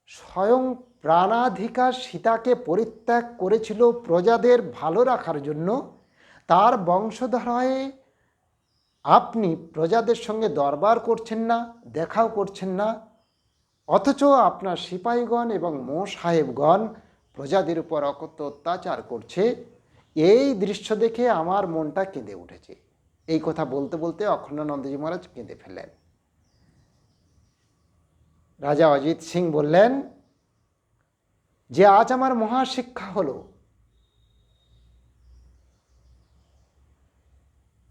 স্বয়ং প্রাণাধিকার সীতাকে পরিত্যাগ করেছিল প্রজাদের ভালো রাখার জন্য, তার বংশধর হয়ে আপনি প্রজাদের সঙ্গে দরবার করছেন না, দেখাও করছেন না, অথচ আপনার সিপাহীগণ এবং মোসাহেবগণ প্রজাদের উপর অকথ্য অত্যাচার করছে। এই দৃশ্য দেখে আমার মনটা কেঁদে উঠেছে। এই কথা বলতে বলতে অখণ্ডানন্দজি মহারাজ কেঁদে ফেললেন। রাজা অজিত সিং বললেন যে আজ আমার মহাশিক্ষা হলো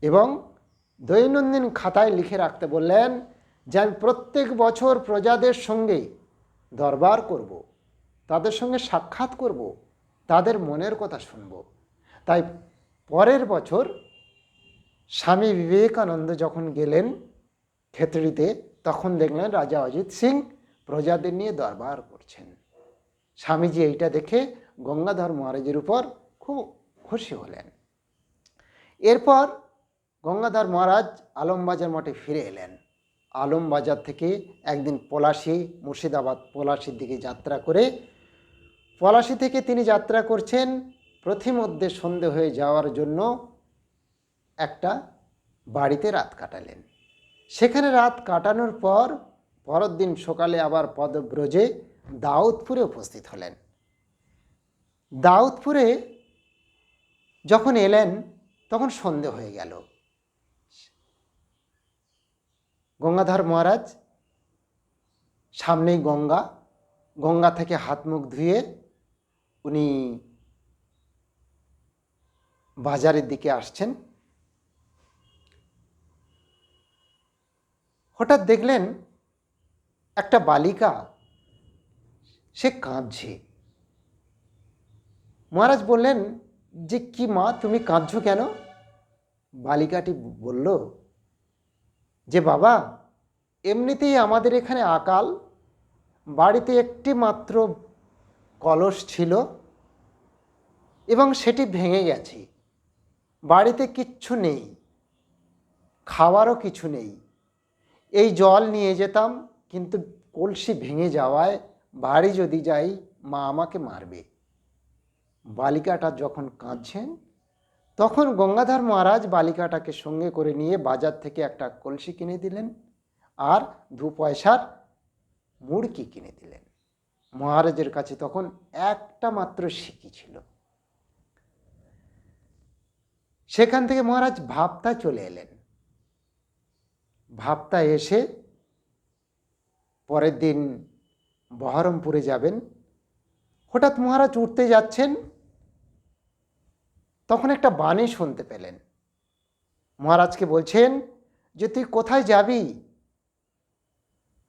এবং দৈনন্দিন খাতায় লিখে রাখতে বললেন যে আমি প্রত্যেক বছর প্রজাদের সঙ্গে দরবার করব, তাদের সঙ্গে সাক্ষাৎ করব, তাদের মনের কথা শুনব। তাই পরের বছর স্বামী বিবেকানন্দ যখন গেলেন খেতড়িতে, তখন দেখলেন রাজা অজিত সিং প্রজাদের নিয়ে দরবার করছেন। স্বামীজি এইটা দেখে গঙ্গাধর মহারাজের উপর খুব খুশি হলেন। এরপর গঙ্গাধর মহারাজ আলমবাজার মঠে ফিরে এলেন। আলমবাজার থেকে একদিন পলাশী, মুর্শিদাবাদ পলাশীর দিকে যাত্রা করে, পলাশী থেকে তিনি যাত্রা করছেন প্রথমধ্যে সন্ধে হয়ে যাওয়ার জন্য একটা বাড়িতে রাত কাটালেন। সেখানে রাত কাটানোর পর পরের দিন সকালে আবার পদব্রজে দাউদপুরে উপস্থিত হলেন। দাউদপুরে যখন এলেন তখন সন্ধে হয়ে গেল। গঙ্গাধর মহারাজ সামনেই গঙ্গা, গঙ্গা থেকে হাত মুখ ধুয়ে উনি বাজারের দিকে আসছেন। হঠাৎ দেখলেন একটা বালিকা, সে কাঁদছে। মহারাজ বললেন যে কি মা, তুমি কাঁদছো কেন? বালিকাটি বলল যে বাবা, এমনিতেই আমাদের এখানে আকাল, বাড়িতে একটি মাত্র কলস ছিল এবং সেটি ভেঙে গেছে। বাড়িতে কিচ্ছু নেই, খাওয়ারও কিছু নেই। এই জল নিয়ে যেতাম, কিন্তু কলসি ভেঙে যাওয়ায় বাড়ি যদি যাই মা আমাকে মারবে। বালিকাটা যখন কাঁদছেন তখন গঙ্গাধর মহারাজ বালিকাটাকে সঙ্গে করে নিয়ে বাজার থেকে একটা কলসি কিনে দিলেন আর 2 পয়সার মুড়কি কিনে দিলেন। মহারাজের কাছে তখন একটা মাত্র সিকি ছিল। সেখান থেকে মহারাজ ভাবতা চলে এলেন। ভাবতা এসে পরের দিন বহরমপুরে যাবেন। হঠাৎ মহারাজ উঠতে যাচ্ছেন, তখন একটা বাণী শুনতে পেলেন। মহারাজকে বলছেন যে তুই কোথায় যাবি?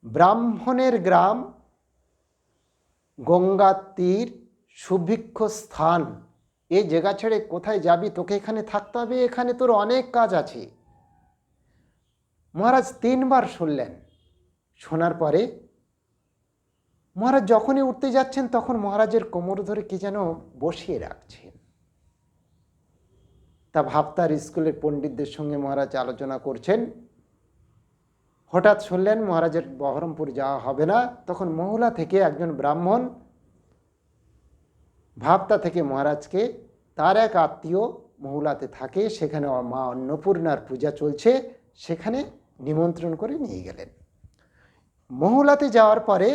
ব্রাহ্মণের গ্রাম, গঙ্গার তীর, সুভিক্ষ স্থান, এই জায়গা ছেড়ে কোথায় যাবি? তোকে এখানে থাকতে হবে, এখানে তোর অনেক কাজ আছে। মহারাজ 3 বার শুনলেন। শোনার পরে মহারাজ যখনই উঠতে যাচ্ছেন তখন মহারাজের কোমর ধরে কি যেন বসিয়ে রাখছেন। তা ভাবতার স্কুলের পণ্ডিতদের সঙ্গে মহারাজ আলোচনা করছেন। হঠাৎ শুনলেন মহারাজের বহরমপুর যাওয়া হবে না। তখন মহুলা থেকে একজন ব্রাহ্মণ ভাবতা থেকে মহারাজকে, তার এক আত্মীয় মহুলাতে থাকে, সেখানে মা অন্নপূর্ণার পূজা চলছে, সেখানে নিমন্ত্রণ করে নিয়ে গেলেন। মহুলাতে যাওয়ার পরে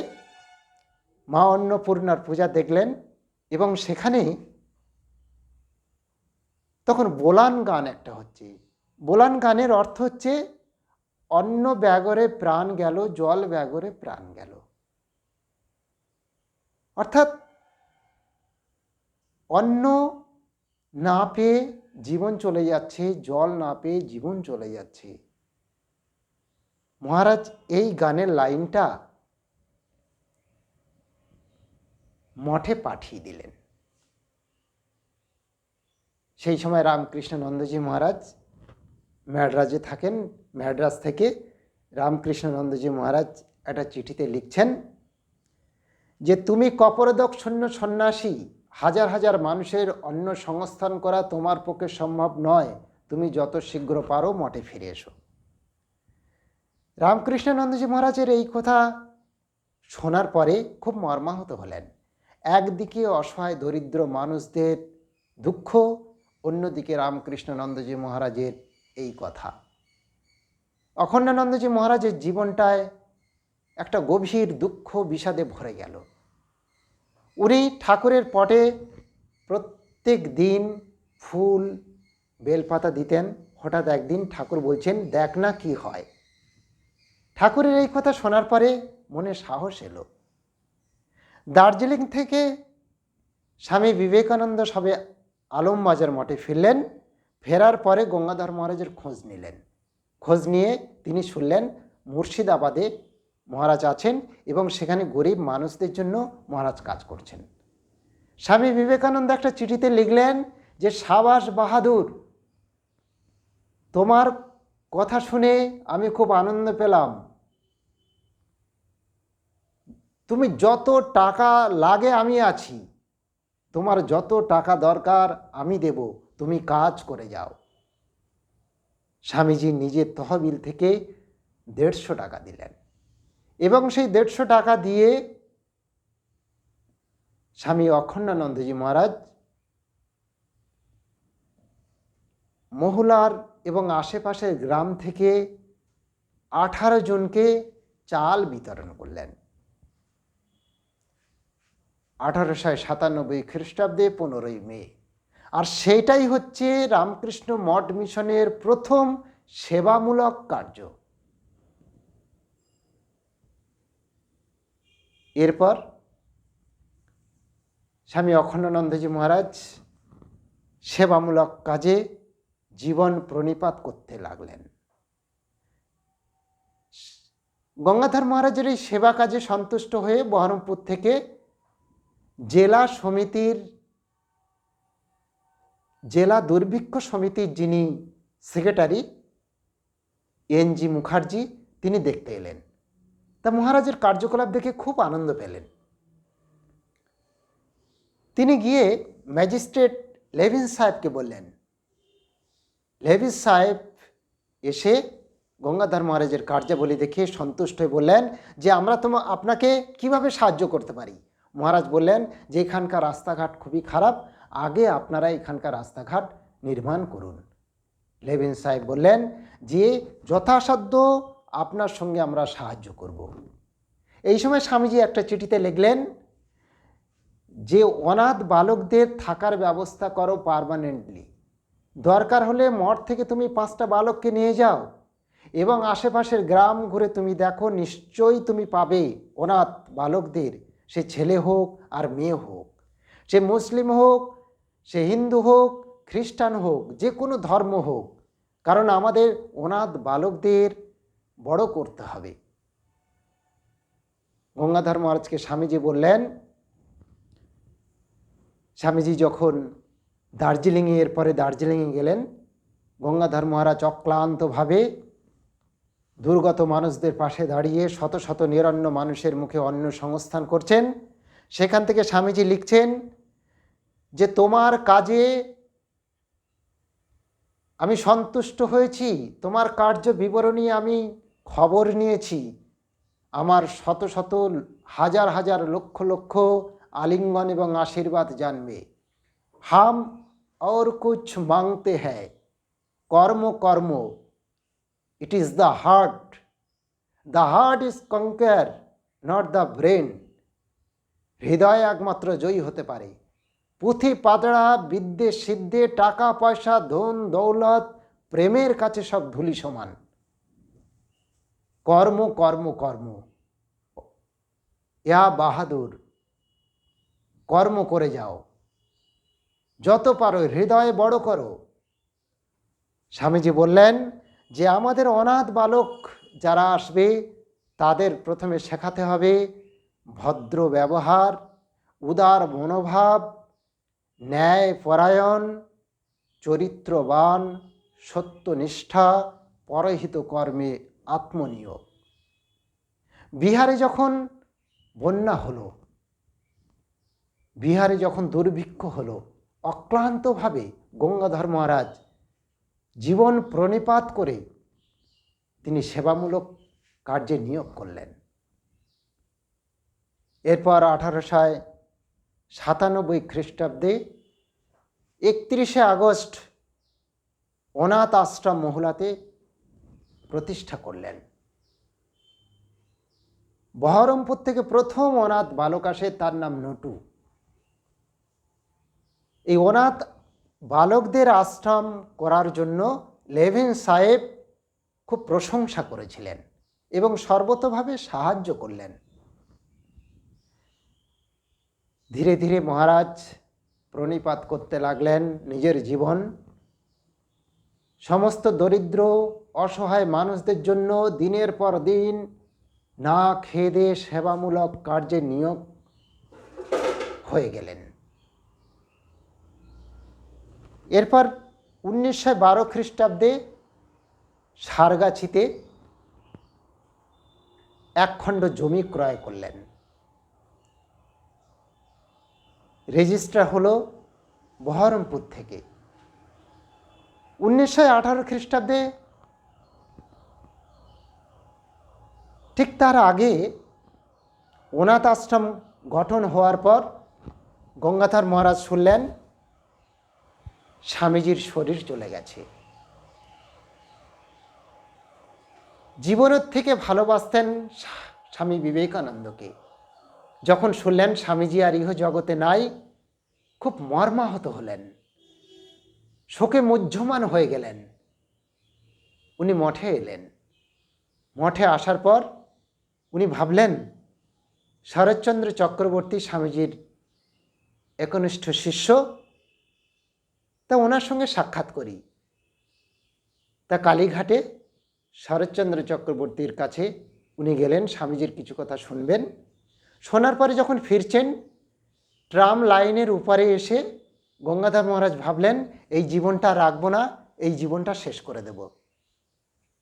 মা অন্নপূর্ণার পূজা দেখলেন এবং সেখানে তখন বোলান গান একটা হচ্ছে। বোলান গানের অর্থ হচ্ছে অন্ন ব্যাগরে প্রাণ গেল, জল ব্যাগরে প্রাণ গেল। অর্থাৎ অন্ন না পেয়ে জীবন চলে যাচ্ছে, জল না পেয়ে জীবন চলে যাচ্ছে। মহারাজ এই গানের লাইনটা মঠে পাঠিয়ে দিলেন। সেই সময় রামকৃষ্ণানন্দজি মহারাজ ম্যাড্রাজে থাকেন। ম্যাড্রাজ থেকে রামকৃষ্ণানন্দজি মহারাজ একটা চিঠিতে লিখছেন যে তুমি কপরদক্ষণ্য সন্ন্যাসী, হাজার হাজার মানুষের অন্ন সংস্থান করা তোমার পক্ষে সম্ভব নয়, তুমি যত শীঘ্র পারো মঠে ফিরে এসো। রামকৃষ্ণানন্দজি মহারাজের এই কথা শোনার পরে খুব মর্মাহত হলেন। একদিকে অসহায় দরিদ্র মানুষদের দুঃখ, অন্যদিকে রামকৃষ্ণানন্দজি মহারাজের এই কথা। অখণ্ডানন্দজি মহারাজের জীবনটায় একটা গভীর দুঃখ বিষাদে ভরে গেল। উনি ঠাকুরের পটে প্রত্যেক দিন ফুল বেলপাতা দিতেন। হঠাৎ একদিন ঠাকুর বলছেন দেখ না কি হয়। ঠাকুরের এই কথা শোনার পরে মনে সাহস এলো। দার্জিলিং থেকে স্বামী বিবেকানন্দ সবে আলমবাজার মঠে ফিরলেন। ফেরার পরে গঙ্গাধর মহারাজের খোঁজ নিলেন খোঁজ নিয়ে তিনি শুনলেন মুর্শিদাবাদে মহারাজ আছেন এবং সেখানে গরিব মানুষদের জন্য মহারাজ কাজ করছেন। স্বামী বিবেকানন্দ একটা চিঠিতে লিখলেন যে সাবাস বাহাদুর, তোমার কথা শুনে আমি খুব আনন্দ পেলাম। তুমি যত টাকা লাগে আমি আছি, তোমার যত টাকা দরকার আমি দেব, তুমি কাজ করে যাও। স্বামীজি নিজের তহবিল থেকে 150 টাকা দিলেন এবং সেই 150 টাকা দিয়ে স্বামী অখণ্ডানন্দজি মহারাজ মহুলার এবং আশেপাশের গ্রাম থেকে 18 জনকে চাল বিতরণ করলেন। 1897 খ্রিস্টাব্দে 15ই মে। আর সেটাই হচ্ছে রামকৃষ্ণ মঠ মিশনের প্রথম সেবামূলক কার্য। এরপর স্বামী অখণ্ডানন্দজি মহারাজ সেবামূলক কাজে জীবন প্রণিপাত করতে লাগলেন। গঙ্গাধর মহারাজের এই সেবা কাজে সন্তুষ্ট হয়ে বহরমপুর থেকে জেলা দুর্ভিক্ষ সমিতির যিনি সেক্রেটারি এন.জি. মুখার্জি, তিনি দেখতে এলেন। তা মহারাজের কার্যকলাপ দেখে খুব আনন্দ পেলেন। তিনি গিয়ে ম্যাজিস্ট্রেট লেভিন সাহেবকে বললেন। লেভিন সাহেব এসে গঙ্গাধর মহারাজের কার্যাবলী দেখে সন্তুষ্ট হয়ে বললেন যে আমরা আপনাকে কিভাবে সাহায্য করতে পারি। মহারাজ বললেন যে এখানকার রাস্তাঘাট খুবই খারাপ, আগে আপনারা এখানকার রাস্তাঘাট নির্মাণ করুন। লেভিন সাহেব বললেন যে যথাসাধ্য আপনার সঙ্গে আমরা সাহায্য করব। এই সময় স্বামীজি একটা চিঠিতে লিখলেন যে অনাথ বালকদের থাকার ব্যবস্থা করো পার্মানেন্টলি, দরকার হলে মঠ থেকে তুমি 5টা বালককে নিয়ে যাও এবং আশেপাশের গ্রাম ঘুরে তুমি দেখো, নিশ্চয়ই তুমি পাবে অনাথ বালকদের, সে ছেলে হোক আর মেয়ে হোক, সে মুসলিম হোক, সে হিন্দু হোক, খ্রিস্টান হোক, যে কোনো ধর্ম হোক, কারণ আমাদের অনাথ বালকদের বড় করতে হবে। গঙ্গাধর মহারাজকে স্বামীজি বললেন, স্বামীজি যখন এরপরে দার্জিলিংয়ে গেলেন, গঙ্গাধর মহারাজ অক্লান্তভাবে দুর্গত মানুষদের পাশে দাঁড়িয়ে শত শত নিরন্ন মানুষের মুখে অন্ন সংস্থান করছেন। সেখান থেকে স্বামীজি লিখছেন যে তোমার কাজে আমি সন্তুষ্ট হয়েছি, তোমার কার্য বিবরণী আমি খবর নিয়েছি, আমার শত শত হাজার হাজার লক্ষ লক্ষ আলিঙ্গন এবং আশীর্বাদ জানবে। হাম और कुछ मांगते हैं, কর্ম কর্ম, it is the heart is conquer, not the brain. হৃদয় একমাত্র জয়ী হতে পারে, পুঁথি পাতড়া বিদ্যে সিদ্ধে টাকা পয়সা ধন দৌলত প্রেমের কাছে সব ধুলি সমান। কর্ম কর্ম কর্ম, ইয়া বাহাদুর, কর্ম করে যাও, যত পারো হৃদয় বড় করো। স্বামীজি বললেন যে আমাদের অনাথ বালক যারা আসবে তাদের প্রথমে শেখাতে হবে ভদ্র ব্যবহার, উদার মনোভাব, ন্যায় পরায়ণ, চরিত্রবান, সত্যনিষ্ঠা, পরহিত কর্মে আত্মনিয়োগ। বিহারে যখন বন্যা হলো, বিহারে যখন দুর্ভিক্ষ হলো, অক্লান্তভাবে গঙ্গাধর মহারাজ জীবন প্রণিপাত করে তিনি সেবামূলক কার্যে নিয়োগ করলেন। এরপর 1897 খ্রিস্টাব্দে 31শে আগস্ট অনাথ আশ্রম মহুলাতে প্রতিষ্ঠা করলেন। বহরমপুর থেকে প্রথম অনাথ বালক আসে, তার নাম নটু। এই অনাথ বালকদের আশ্রম করার জন্য লেভিন সাহেব খুব প্রশংসা করেছিলেন এবং সর্বতোভাবে সাহায্য করলেন। ধীরে ধীরে মহারাজ প্রণিপাত করতে লাগলেন নিজের জীবন। সমস্ত দরিদ্র অসহায় মানুষদের জন্য দিনের পর দিন না খেয়ে দিয়ে সেবামূলক কার্যে নিয়োগ হয়ে গেলেন। এরপর 1912 খ্রিস্টাব্দে সারগাছিতে এক খণ্ড জমি ক্রয় করলেন। রেজিস্ট্রার হলো বহরমপুর থেকে। 1918 খ্রিস্টাব্দে ঠিক তার আগে অনাথ আশ্রম গঠন হওয়ার পর গঙ্গাধর মহারাজ শুনলেন স্বামীজির শরীর চলে গেছে। জীবনের থেকে ভালোবাসতেন স্বামী বিবেকানন্দকে। যখন শুনলেন স্বামীজি আর ইহ জগতে নাই, খুব মর্মাহত হলেন, শোকে মুহ্যমান হয়ে গেলেন। উনি মঠে এলেন। মঠে আসার পর উনি ভাবলেন শরৎচন্দ্র চক্রবর্তী স্বামীজির একনিষ্ঠ শিষ্য, তা ওনার সঙ্গে সাক্ষাৎ করি। তা কালীঘাটে শরৎচন্দ্র চক্রবর্তীর কাছে উনি গেলেন, স্বামীজির কিছু কথা শুনবেন। শোনার পরে যখন ফিরছেন, ট্রাম লাইনের উপরে এসে গঙ্গাধর মহারাজ ভাবলেন এই জীবনটা রাখবো না, এই জীবনটা শেষ করে দেব।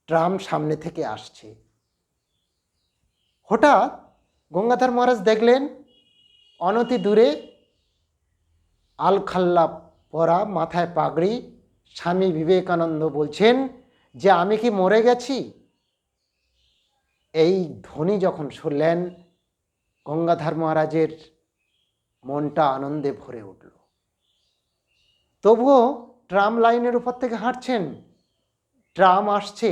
ট্রাম সামনে থেকে আসছে। হঠাৎ গঙ্গাধর মহারাজ দেখলেন অনতি দূরে আলখাল্লা পরা, মাথায় পাগড়ি স্বামী বিবেকানন্দ বলছেন যে আমি কি মরে গেছি? এই ধ্বনি যখন শুনলেন গঙ্গাধর মহারাজের মনটা আনন্দে ভরে উঠল। তবুও ট্রাম লাইনের উপর থেকে হাঁটছেন, ট্রাম আসছে।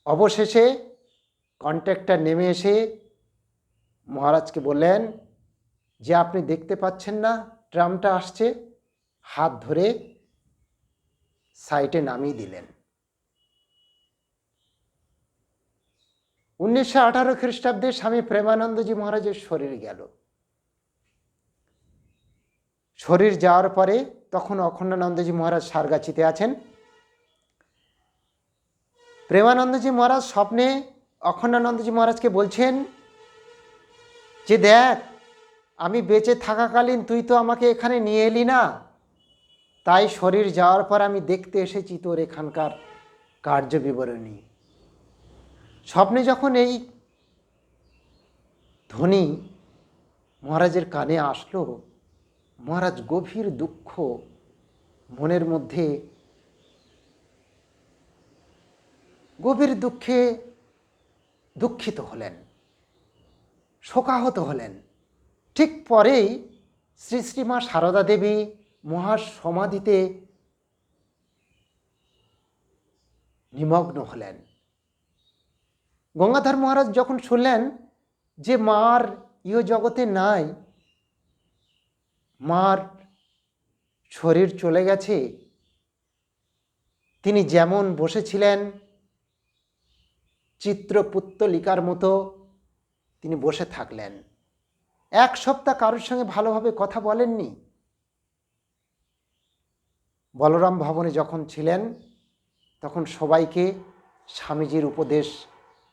অবশেষে কন্ট্রাক্টর নেমে এসে মহারাজকে বললেন যে আপনি দেখতে পাচ্ছেন না ট্রামটা আসছে? হাত ধরে সাইটে নামিয়ে দিলেন। 1918 খ্রিস্টাব্দে স্বামী প্রেমানন্দজি মহারাজের শরীর গেল। শরীর যাওয়ার পরে তখন অখণ্ডানন্দজি মহারাজ সারগাছিতে আছেন। প্রেমানন্দজি মহারাজ স্বপ্নে অখণ্ডানন্দজি মহারাজকে বলছেন যে দেখ, আমি বেঁচে থাকাকালীন তুই তো আমাকে এখানে নিয়ে এলি না, তাই শরীর যাওয়ার পর আমি দেখতে এসেছি তোর এখানকার কার্য বিবরণী। স্বপ্নে যখন এই ধ্বনি মহারাজের কানে আসলো, মহারাজ গভীর দুঃখ মনের মধ্যে, গভীর দুঃখে দুঃখিত হলেন, শোকাহত হলেন। ঠিক পরেই শ্রী শ্রীমা সারদা দেবী মহাসমাধিতে নিমগ্ন হলেন। গঙ্গাধর মহারাজ যখন শুনলেন যে মার ইহ জগতে নাই, মার শরীর চলে গেছে, তিনি যেমন বসেছিলেন চিত্রপুত্তলিকার মতো তিনি বসে থাকলেন। এক সপ্তাহ কারোর সঙ্গে ভালোভাবে কথা বলেননি। বলরাম ভবনে যখন ছিলেন তখন সবাইকে স্বামীজির উপদেশ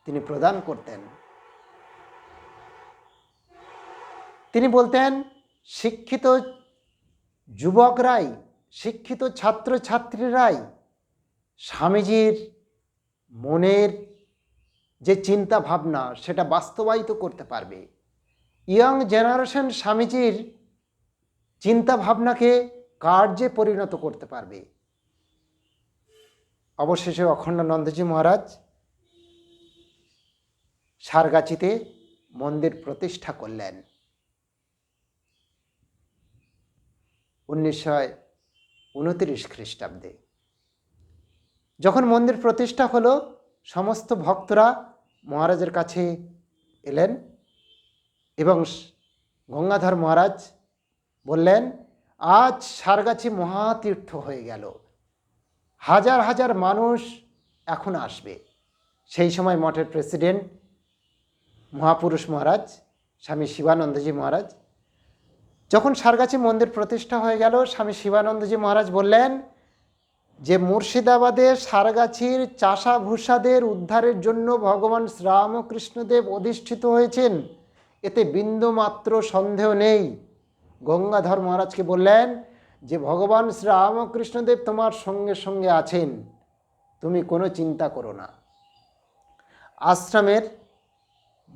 তিনি প্রদান করতেন। তিনি বলতেন শিক্ষিত যুবকরাই, শিক্ষিত ছাত্রছাত্রীরাই স্বামীজির মনের যে চিন্তা ভাবনা সেটা বাস্তবায়িত করতে পারবে। ইয়ং জেনারেশন স্বামীজির চিন্তা ভাবনাকে কার্যে পরিণত করতে পারবে। অবশেষে অখণ্ডানন্দজি মহারাজ সারগাছিতে মন্দির প্রতিষ্ঠা করলেন। 1929 খ্রিস্টাব্দে যখন মন্দির প্রতিষ্ঠা হলো, সমস্ত ভক্তরা মহারাজের কাছে এলেন এবং গঙ্গাধর মহারাজ বললেন আজ সারগাছি মহাতীর্থ হয়ে গেল, হাজার হাজার মানুষ এখন আসবে। সেই সময় মঠের প্রেসিডেন্ট মহাপুরুষ মহারাজ স্বামী শিবানন্দজি মহারাজ, যখন সারগাছি মন্দির প্রতিষ্ঠা হয়ে গেল, স্বামী শিবানন্দজি মহারাজ বললেন যে মুর্শিদাবাদের সারগাছির চাষা ভূষাদের উদ্ধারের জন্য ভগবান শ্রীরামকৃষ্ণদেব অধিষ্ঠিত হয়েছেন, এতে বিন্দুমাত্র সন্দেহ নেই। গঙ্গাধর মহারাজকে বললেন যে ভগবান শ্রীরামকৃষ্ণদেব তোমার সঙ্গে সঙ্গে আছেন, তুমি কোনো চিন্তা করো না। আশ্রমের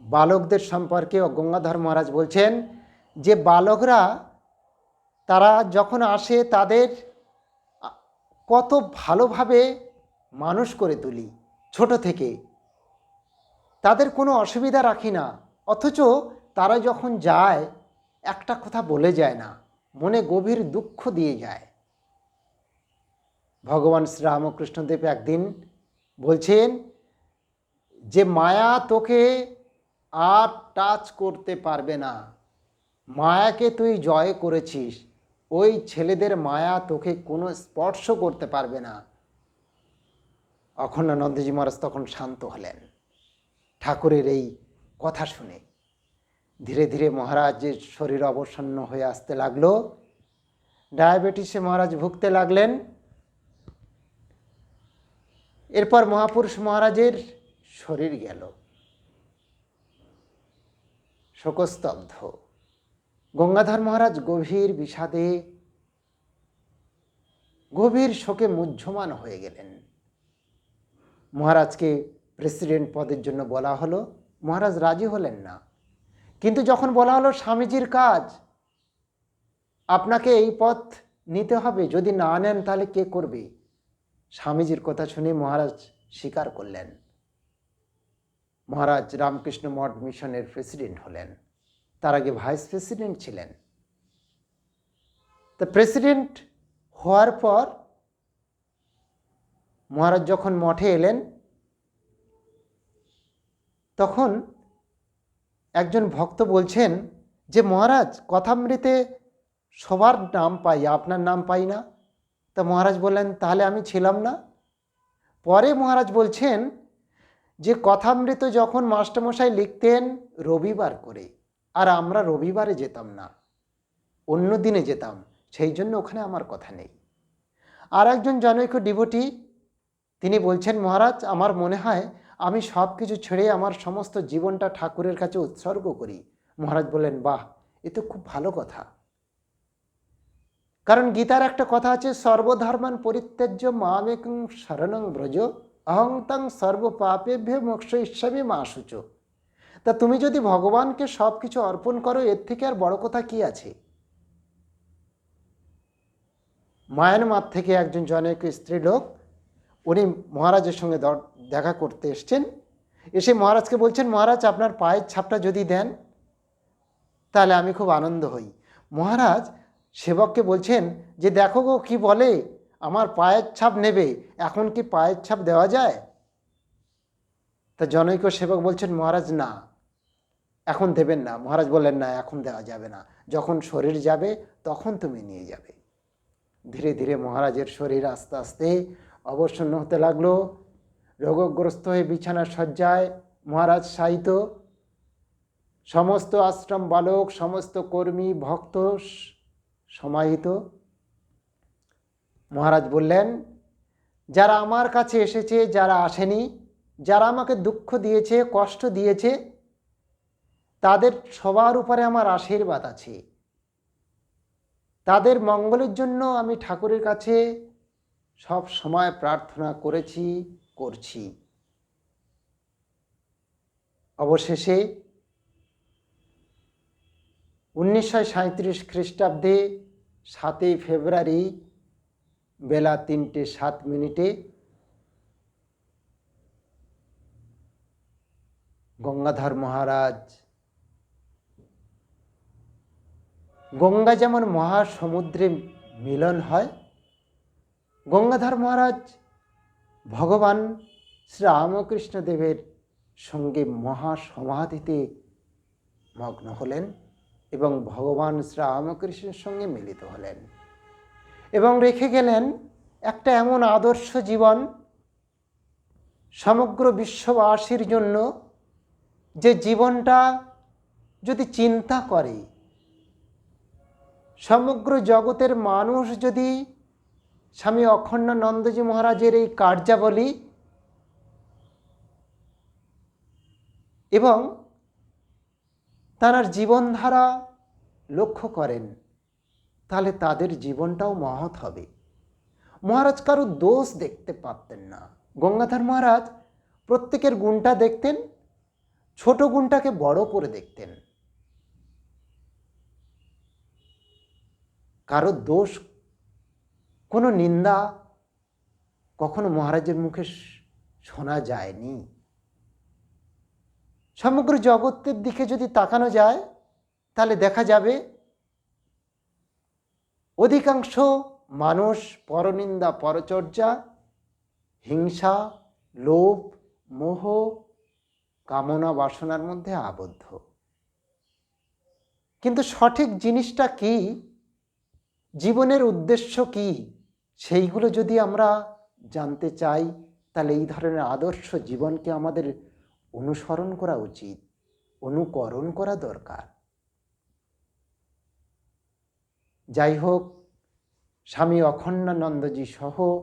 বালকদের সম্পর্কে গঙ্গাধর মহারাজ বলছেন যে বালকরা তারা যখন আসে তাদের কত ভালোভাবে মানুষ করে তুলি, ছোট থেকে তাদের কোনো অসুবিধা রাখি না, অথচ তারা যখন যায় একটা কথা বলে যায় না, মনে গভীর দুঃখ দিয়ে যায়। ভগবান শ্রীরামকৃষ্ণদেব একদিন বলছেন যে মায়া তোকে আর টাচ করতে পারবে না, মায়াকে তুই জয় করেছিস, ওই ছেলেদের মায়া তোকে কোনো স্পর্শ করতে পারবে না। অখণ্ডানন্দজি মহারাজ তখন শান্ত হলেন ঠাকুরের এই কথা শুনে। ধীরে ধীরে মহারাজের শরীর অবসন্ন হয়ে আসতে লাগলো, ডায়াবেটিসে মহারাজ ভুগতে লাগলেন। এরপর মহাপুরুষ মহারাজের শরীর গেল, শোকস্তব্ধ। গঙ্গাধর মহারাজ গভীর বিষাদে, গভীর শোকে মুহ্যমান হয়ে গেলেন। মহারাজকে প্রেসিডেন্ট পদের জন্য বলা হলো, মহারাজ রাজি হলেন না। কিন্তু যখন বলা হলো স্বামীজির কাজ, আপনাকে এই পথ নিতে হবে, যদি না নেন তাহলে কে করবে? স্বামীজির কথা শুনে মহারাজ স্বীকার করলেন। মহারাজ রামকৃষ্ণ মঠ মিশনের প্রেসিডেন্ট হলেন, তার আগে ভাইস প্রেসিডেন্ট ছিলেন। তা প্রেসিডেন্ট হওয়ার পর মহারাজ যখন মঠে এলেন, তখন একজন ভক্ত বলছেন যে মহারাজ কথামৃতে সবার নাম পাই, আপনার নাম পাই না। তা মহারাজ বললেন তাহলে আমি ছিলাম না। পরে মহারাজ বলছেন যে কথামৃত যখন মাস্টারমশাই লিখতেন রবিবার করে, আর আমরা রবিবারে যেতাম না, অন্য দিনে যেতাম, সেই জন্য ওখানে আমার কথা নেই। আর একজন জনৈক ডিভোটি তিনি বলছেন মহারাজ আমার মনে হয় আমি সব কিছু ছেড়ে আমার সমস্ত জীবনটা ঠাকুরের কাছে উৎসর্গ করি। মহারাজ বললেন বাহ, এ তো খুব ভালো কথা। কারণ গীতার একটা কথা আছে, সর্বধর্মান পরিত্যাজ্য মামেকং শরণং ব্রজ অহং তং সর্বপাপেভ্যো মোক্ষয়িষ্যামি মা শুচো। তা তুমি যদি ভগবানকে সব কিছু অর্পণ করো, এর থেকে আর বড় কথা কি আছে? মায়ানমার থেকে একজন জনৈক স্ত্রীলোক, উনি মহারাজের সঙ্গে দেখা করতে এসছেন। এসে মহারাজকে বলছেন মহারাজ আপনার পায়ের ছাপটা যদি দেন তাহলে আমি খুব আনন্দ হই। মহারাজ সেবককে বলছেন যে দেখো গো কি বলে, আমার পায়ের ছাপ নেবে, এখন কি পায়ের ছাপ দেওয়া যায়? তা জনৈক সেবক বলছেন মহারাজ না, এখন দেবেন না। মহারাজ বললেন না, এখন দেওয়া যাবে না, যখন শরীর যাবে তখন তুমি নিয়ে যাবে। ধীরে ধীরে মহারাজের শরীর আস্তে আস্তে অবসন্ন হতে লাগলো। রোগগ্রস্ত হয়ে বিছানা শয্যায় মহারাজ শায়িত। সমস্ত আশ্রম বালক, সমস্ত কর্মী ভক্ত সমাহিত। মহারাজ বললেন যারা আমার কাছে এসেছে, যারা আসেনি, যারা আমাকে দুঃখ দিয়েছে, কষ্ট দিয়েছে, তাদের সবার উপরে আমার আশীর্বাদ আছে। তাদের মঙ্গলের জন্য আমি ঠাকুরের কাছে সব সময় প্রার্থনা করেছি, করছি। অবশেষে 1937 খ্রিস্টাব্দে 7 ফেব্রুয়ারি বেলা 3:07 গঙ্গাধর মহারাজ, গঙ্গা যেমন মহাসমুদ্রে মিলন হয়, গঙ্গাধর মহারাজ ভগবান শ্রীরামকৃষ্ণদেবের সঙ্গে মহাসমাধিতে মগ্ন হলেন এবং ভগবান শ্রীরামকৃষ্ণের সঙ্গে মিলিত হলেন এবং রেখে গেলেন একটা এমন আদর্শ জীবন সমগ্র বিশ্ববাসীর জন্য, যে জীবনটা যদি চিন্তা করে, সমগ্র জগতের মানুষ যদি স্বামী অখণ্ডানন্দজি মহারাজের এই কার্যাবলী এবং তাঁর জীবনধারা লক্ষ্য করেন, তাহলে তাদের জীবনটাও মহৎ হবে। মহারাজ কারো দোষ দেখতে পারতেন না। গঙ্গাধর মহারাজ প্রত্যেকের গুণটা দেখতেন, ছোট গুণটাকে বড় করে দেখতেন। কারো দোষ, কোনো নিন্দা কখনো মহারাজের মুখে শোনা যায়নি। সমগ্র জগতের দিকে যদি তাকানো যায় তাহলে দেখা যাবে অধিকাংশ মানুষ পরনিন্দা, পরচর্চা, হিংসা, লোভ, মোহ, কামনা, বাসনার মধ্যে আবদ্ধ। কিন্তু সঠিক জিনিসটা কি, জীবনের উদ্দেশ্য কি, সেইগুলো যদি আমরা জানতে চাই তাহলে এই ধরনের আদর্শ জীবনকে আমাদের অনুসরণ করা উচিত, অনুকরণ করা দরকার। যাই হোক, স্বামী অখণ্ডানন্দজি সহ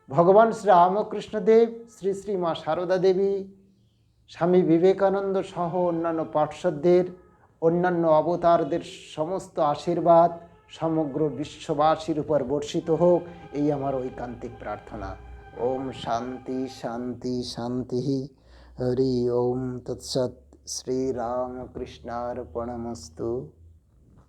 ভগবান শ্রী রামকৃষ্ণদেব, শ্রী শ্রী মা সারদা দেবী, স্বামী বিবেকানন্দ সহ অন্যান্য পার্শ্বদের, অন্যান্য অবতারদের সমস্ত আশীর্বাদ সমগ্র বিশ্ববাসীর উপর বর্ষিত হোক, এই আমার ঐকান্তিক প্রার্থনা। ওম শান্তি শান্তি শান্তি। হরি ওম তৎসৎ। শ্রীরামকৃষ্ণার্পণমস্তু।